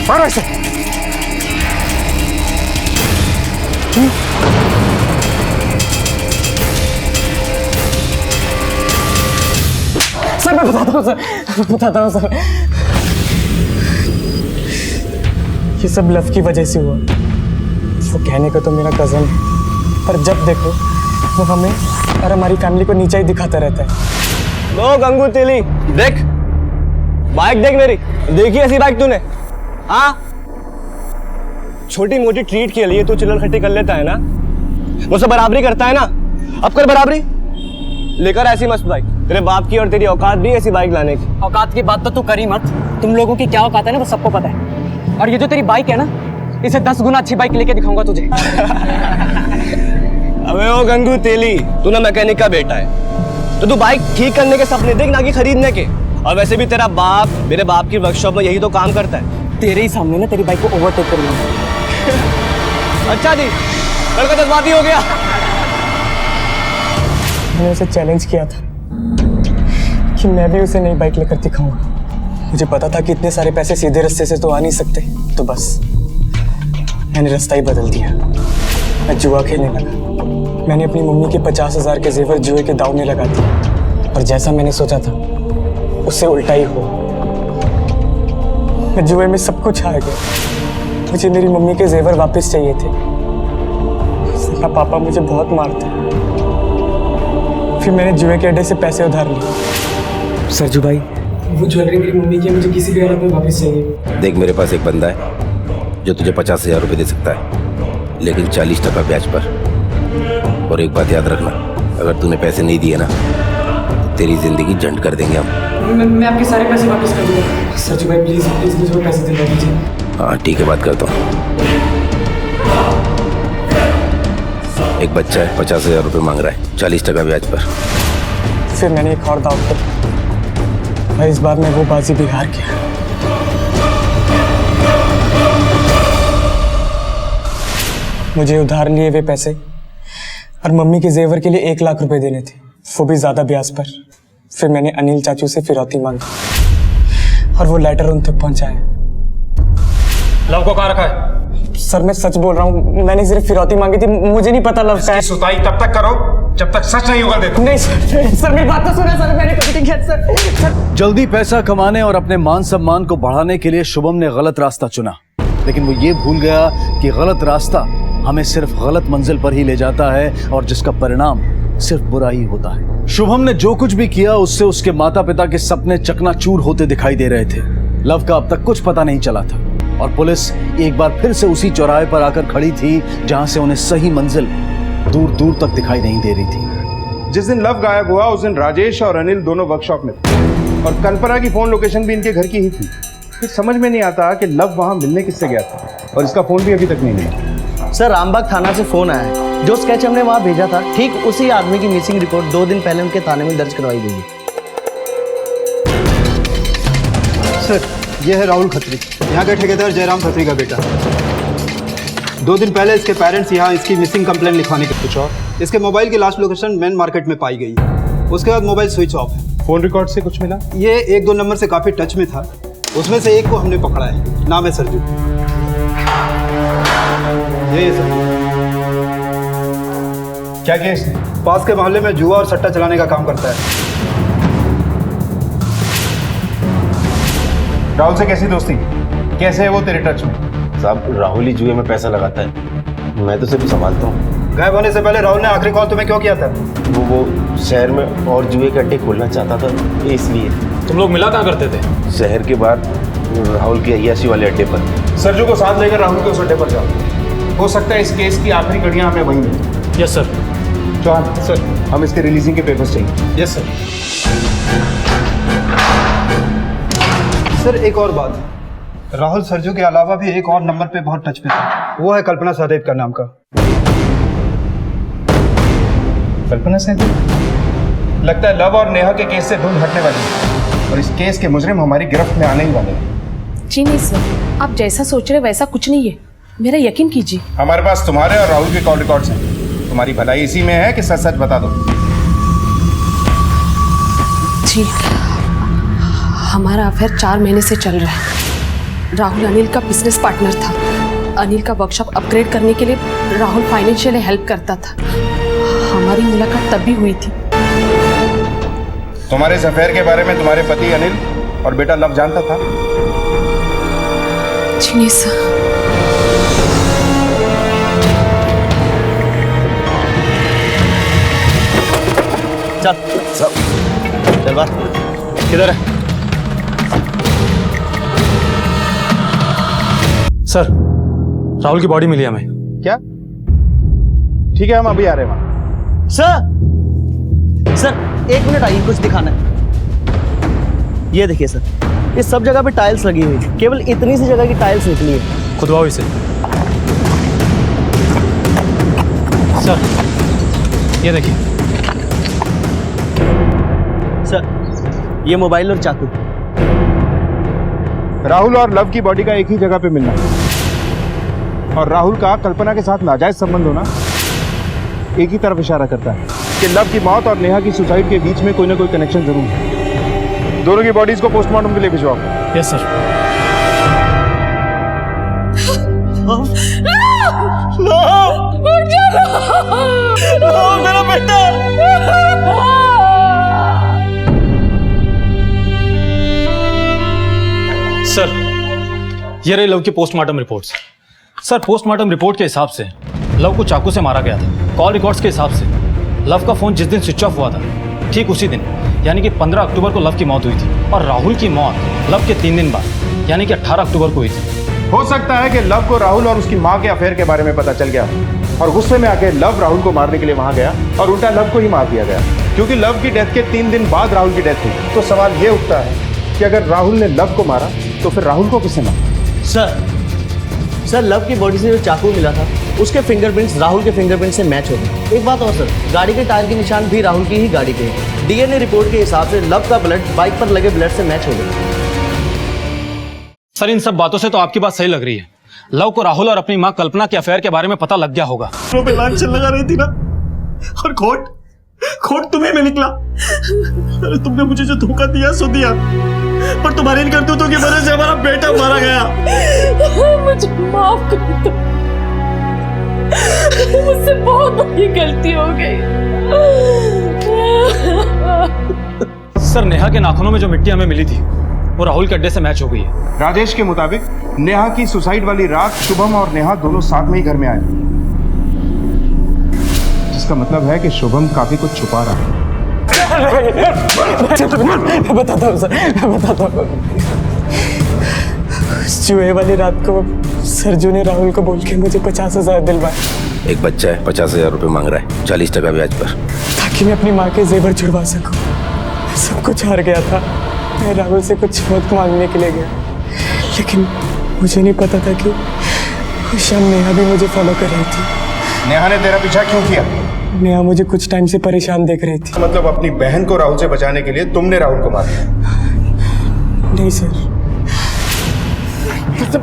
मारो इसे। सर मैं बताता हूँ सर, ये सब लव की वजह से हुआ। वो कहने का तो मेरा कजन है, पर जब देखो वो हमें और हमारी फैमिली को नीचा ही दिखाता रहता है। लो गंगू तेली, देख बाइक देख मेरी, देखी ऐसी बाइक तूने? हाँ, छोटी मोटी ट्रीट के लिए तू चिल्लर खट्टी कर लेता है ना, मुझसे बराबरी करता है ना, अब कर बराबरी। लेकर ऐसी मस्त बाइक, तेरे बाप की और तेरी औकात भी ऐसी बाइक लाने की। औकात की बात तो तू कर ही मत, तुम लोगों की क्या औकात है ना वो सबको पता है। और ये जो तेरी बाइक है ना, इसे 10 गुना अच्छी बाइक लेके दिखाऊंगा तुझे। अबे ओ गंगू तेली, तू ना मैकेनिक का बेटा है, तो तू बाइक ठीक करने के सपने देख, ना कि खरीदने के। और वैसे भी तेरा बाप मेरे बाप की वर्कशॉप में यही तो काम करता है। तेरे ही सामने ना तेरी बाइक को ओवरटेक कर लूंगा। अच्छा जी, कल का जज्बाती हो गया। मैंने उसे चैलेंज किया था कि मैं भी उसे नई बाइक लेकर दिखाऊंगा। मुझे पता था कि इतने सारे पैसे सीधे रास्ते से तो आ नहीं सकते, तो बस मैंने रास्ता ही बदल दिया। मैं जुआ खेलने लगा। मैंने अपनी मम्मी के 50,000 के जेवर जुए के दाव में लगा दिए, और जैसा मैंने सोचा था उससे उल्टा ही हुआ। मैं जुए में सब कुछ हार गया। मुझे मेरी मम्मी के जेवर वापस चाहिए थे। मेरा पापा मुझे बहुत मारते। फिर मैंने जुए के अड्डे से पैसे उधार लिए। सरजू भाई, वो ज्वेलरी मेरी मम्मी की मुझे किसी भी हालत में वापस चाहिए। देख, मेरे पास एक बंदा है जो तुझे 50,000 रुपये दे सकता है। लेकिन 40% ब्याज पर। और एक बात याद रखना, अगर तूने पैसे नहीं दिए ना तो तेरी जिंदगी झंड कर देंगे हम। मैं आपके सारे पैसे वापस कर दूंगा। सर भाई प्लीज प्लीज मुझे वो पैसे दिलवा दीजिए। हाँ ठीक है, बात करता हूँ। एक बच्चा है, 50,000 रुपये मांग रहा है, 40% ब्याज पर। फिर मैंने एक और दाव पर भाई, इस बार मैं वो बाजी भी हार गया। मुझे उधार लिए हुए पैसे और मम्मी के जेवर के लिए 1 लाख रुपए देने थे, वो भी ज्यादा ब्याज पर। फिर मैंने अनिल चाचू से फिरौती मांगी और वो लेटर उन तक पहुंचाया। लव को कहाँ रखा है? सर मैं सच बोल रहा हूँ, मैंने सिर्फ फिरौती मांगी थी, मुझे नहीं पता लव का है। सुताई तब तक करो जब तक सच नहीं होगा। देखो नहीं सर मेरी बात तो सुना सर, मैंने कुछ नहीं किया सर। जल्दी पैसा कमाने और अपने मान सम्मान को बढ़ाने के लिए शुभम ने गलत रास्ता चुना, लेकिन वो ये भूल गया कि गलत रास्ता हमें सिर्फ गलत मंजिल पर ही ले जाता है और जिसका परिणाम सिर्फ बुरा ही होता है। शुभम ने जो कुछ भी किया उससे उसके माता पिता के सपने चकनाचूर होते दिखाई दे रहे थे। लव का अब तक कुछ पता नहीं चला था और पुलिस एक बार फिर से उसी चौराहे पर आकर खड़ी थी जहां से उन्हें सही मंजिल दूर दूर तक दिखाई नहीं दे रही थी। जिस दिन लव गायब हुआ उस दिन राजेश और अनिल दोनों वर्कशॉप में थे और कल्पना की फोन लोकेशन भी इनके घर की ही थी। फिर समझ में नहीं आता कि लव वहां मिलने किससे गया था और इसका फोन भी अभी तक नहीं मिला। सर रामबाग थाना से फोन आया है, जो स्केच हमने वहां भेजा था ठीक उसी आदमी की मिसिंग रिपोर्ट 2 दिन पहले उनके थाने में दर्ज करवाई गई है। सर यह है राहुल खत्री, यहाँ के ठेकेदार जयराम खत्री का बेटा। 2 दिन पहले इसके पेरेंट्स यहाँ इसकी मिसिंग कंप्लेंट लिखवाने के कुछ और इसके मोबाइल की लास्ट लोकेशन मेन मार्केट में पाई गई है। उसके बाद मोबाइल स्विच ऑफ है। फोन रिकॉर्ड से कुछ मिला? ये 1-2 नंबर से काफ़ी टच में था, उसमें से एक को हमने पकड़ा है, नाम है सरजू। ये सर क्या केस? पास के मोहल्ले में जुआ और सट्टा चलाने का काम करता है। राहुल से कैसी दोस्ती? कैसे है वो तेरे टच में? साहब राहुल ही जुए में पैसा लगाता है, मैं तो सिर्फ संभालता हूँ। गायब होने से पहले राहुल ने आखिरी कॉल तुम्हें क्यों किया था? वो शहर में और जुए के अड्डे खोलना चाहता था, इसलिए। तुम लोग मिला कहाँ करते थे? शहर के बाहर राहुल के अय्याशी वाले अड्डे पर। सरजू को साथ लेकर राहुल के उस अड्डे पर जाओ, हो सकता है इस केस की आखिरी घड़ियां हमें वहीं मिलें। Yes sir. चौहान सर, हम इसके रिलीजिंग के पेपर्स चाहिए। Yes sir. सर एक और बात, राहुल सरजू के अलावा भी एक और नंबर पे बहुत टच में था, वो है कल्पना सहदेव का नाम का। कल्पना सहदेव? लगता है लव और नेहा के केस से धुन हटने वाली है और इस केस के मुजरिम हमारी गिरफ्त में आने ही वाले हैं। जी नहीं सर, आप जैसा सोच रहे वैसा कुछ नहीं है, मेरा यकीन कीजिए। हमारे पास तुम्हारे और राहुल के कॉल रिकॉर्ड्स हैं, तुम्हारी भलाई इसी में है कि सच सच बता दो। जी हमारा अफेयर 4 महीने से चल रहा है। राहुल अनिल का बिजनेस पार्टनर था। अनिल का वर्कशॉप अपग्रेड करने के लिए राहुल फाइनेंशियली हेल्प करता था। हमारी मुलाकात तब भी हुई थी। तुम्हारे इस अफेयर के बारे में तुम्हारे पति अनिल और बेटा लव जानता था? जी नहीं सर। चल बात किधर है? सर राहुल की बॉडी मिली हमें। क्या? ठीक है, हम अभी आ रहे हैं वहां। सर 1 मिनट आइए, कुछ दिखाना है। ये देखिए सर, इस सब जगह पे टाइल्स लगी हुई है, केवल इतनी सी जगह की टाइल्स निकली है। खुदवाओ इसे। सर ये देखिए। सर ये मोबाइल और चाकू। राहुल और लव की बॉडी का एक ही जगह पे मिलना और राहुल का कल्पना के साथ नाजायज संबंध होना एक ही तरफ इशारा करता है कि लव की मौत और नेहा की सुसाइड के बीच में कोई ना कोई कनेक्शन जरूर है। दोनों की बॉडीज को पोस्टमार्टम के लिए भिजवाओ। Yes sir. मेरा बेटा। सर ये रही लव की postmortem reports. Sir postmortem report के हिसाब से लव को चाकू से मारा गया था। कॉल रिकॉर्ड्स के हिसाब से लव का फोन जिस दिन स्विच ऑफ हुआ था ठीक उसी दिन यानी कि 15 अक्टूबर को लव की मौत हुई थी और राहुल की मौत लव के 3 दिन बाद यानी कि 18 अक्टूबर को हुई थी। हो सकता है कि लव को राहुल और उसकी माँ के अफेयर के बारे में पता चल गया और गुस्से में आके लव राहुल को मारने के लिए वहां गया और उल्टा लव को ही मार दिया गया, क्योंकि लव की डेथ के 3 दिन बाद राहुल की डेथ हुई। तो सवाल ये उठता है कि अगर राहुल ने लव को मारा तो फिर राहुल को किसने मारा? सर लव की बॉडी से जो चाकू मिला था उसके फिंगरप्रिंट्स राहुल के फिंगरप्रिंट से मैच हो गए। एक बात और सर, गाड़ी के टायर के निशान भी राहुल की ही गाड़ी के हैं। डीएनए रिपोर्ट के हिसाब से लव का ब्लड बाइक पर लगे ब्लड से मैच हो गया। सर इन सब बातों से तो आपकी बात सही लग रही है। लव को राहुल और अपनी माँ कल्पना के अफेयर के बारे में पता लग गया होगा। पे लांछन लगा रही थी ना, और खोट तुम्हें में निकला। अरे तुमने मुझे जो धोखा दिया सो दिया, पर तुम्हारे इन करतूतों की वजह से हमारा बेटा मारा गया। मुझे माफ कर दो, मुझसे बहुत बड़ी गलती हो गई। सर नेहा के नाखूनों में जो मिट्टी हमें मिली थी वो राहुल के अड्डे से मैच हो गई है। राजेश के मुताबिक नेहा की सुसाइड वाली रात शुभम और नेहा दोनों साथ में ही घर में आए, जिसका मतलब है कि शुभम काफी कुछ छुपा रहा है। मैं बताता हूँ सर, मैं बताता हूँ। जुए वाली रात को सरजू ने राहुल को बोल के मुझे 50,000 दिलवाए। एक बच्चा है 50,000 रुपये मांग रहा है 40% ब्याज पर, ताकि मैं अपनी माँ के जेवर छुड़वा सकूं। सब कुछ हार गया था। मैं राहुल से कुछ वक्त मांगने के लिए गया, लेकिन मुझे नहीं पता था कि उस शाम नेहा भी मुझे फॉलो कर रही थी। नेहा ने तेरा पीछा क्यों किया? नेहा मुझे कुछ टाइम से परेशान देख रही थी। मतलब अपनी बहन को राहुल से बचाने के लिए तुमने राहुल को मारा? नहीं सर,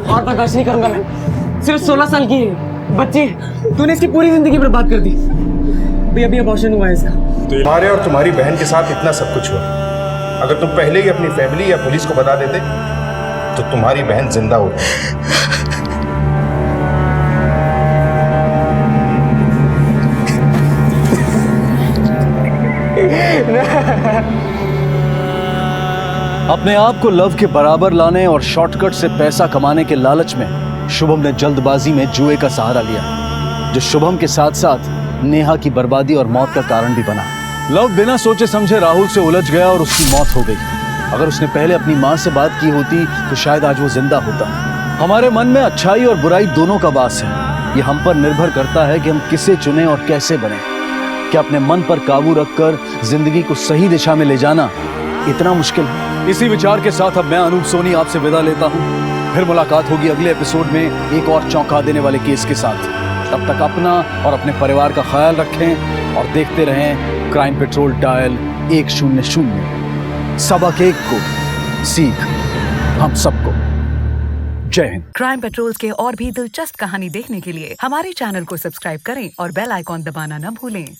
और बर्दाश्त नहीं करूंगा मैं। सिर्फ 16 साल की है बच्ची, तूने इसकी पूरी जिंदगी बर्बाद कर दी। अभी अबॉर्शन हुआ है इसका। तुम्हारे और तुम्हारी बहन के साथ इतना सब कुछ हुआ, अगर तुम पहले ही अपनी फैमिली या पुलिस को बता देते तो तुम्हारी बहन जिंदा होती। अपने आप को लव के बराबर लाने और शॉर्टकट से पैसा कमाने के लालच में शुभम ने जल्दबाजी में जुए का सहारा लिया, जो शुभम के साथ साथ नेहा की बर्बादी और मौत का कारण भी बना। लव बिना सोचे समझे राहुल से उलझ गया और उसकी मौत हो गई। अगर उसने पहले अपनी माँ से बात की होती तो शायद आज वो जिंदा होता। हमारे मन में अच्छाई और बुराई दोनों का वास है। ये हम पर निर्भर करता है कि हम किसे चुने और कैसे बने। क्या अपने मन पर काबू रखकर जिंदगी को सही दिशा में ले जाना इतना मुश्किल है? इसी विचार के साथ अब मैं अनूप सोनी आपसे विदा लेता हूँ। फिर मुलाकात होगी अगले एपिसोड में एक और चौंका देने वाले केस के साथ। तब तक अपना और अपने परिवार का ख्याल रखें और देखते रहें क्राइम पेट्रोल डायल 100। सबक एक को सीख हम सबको। जय हिंद। क्राइम पेट्रोल्स के और भी दिलचस्प कहानी देखने के लिए हमारे चैनल को सब्सक्राइब करें और बेल आइकॉन दबाना न भूलें।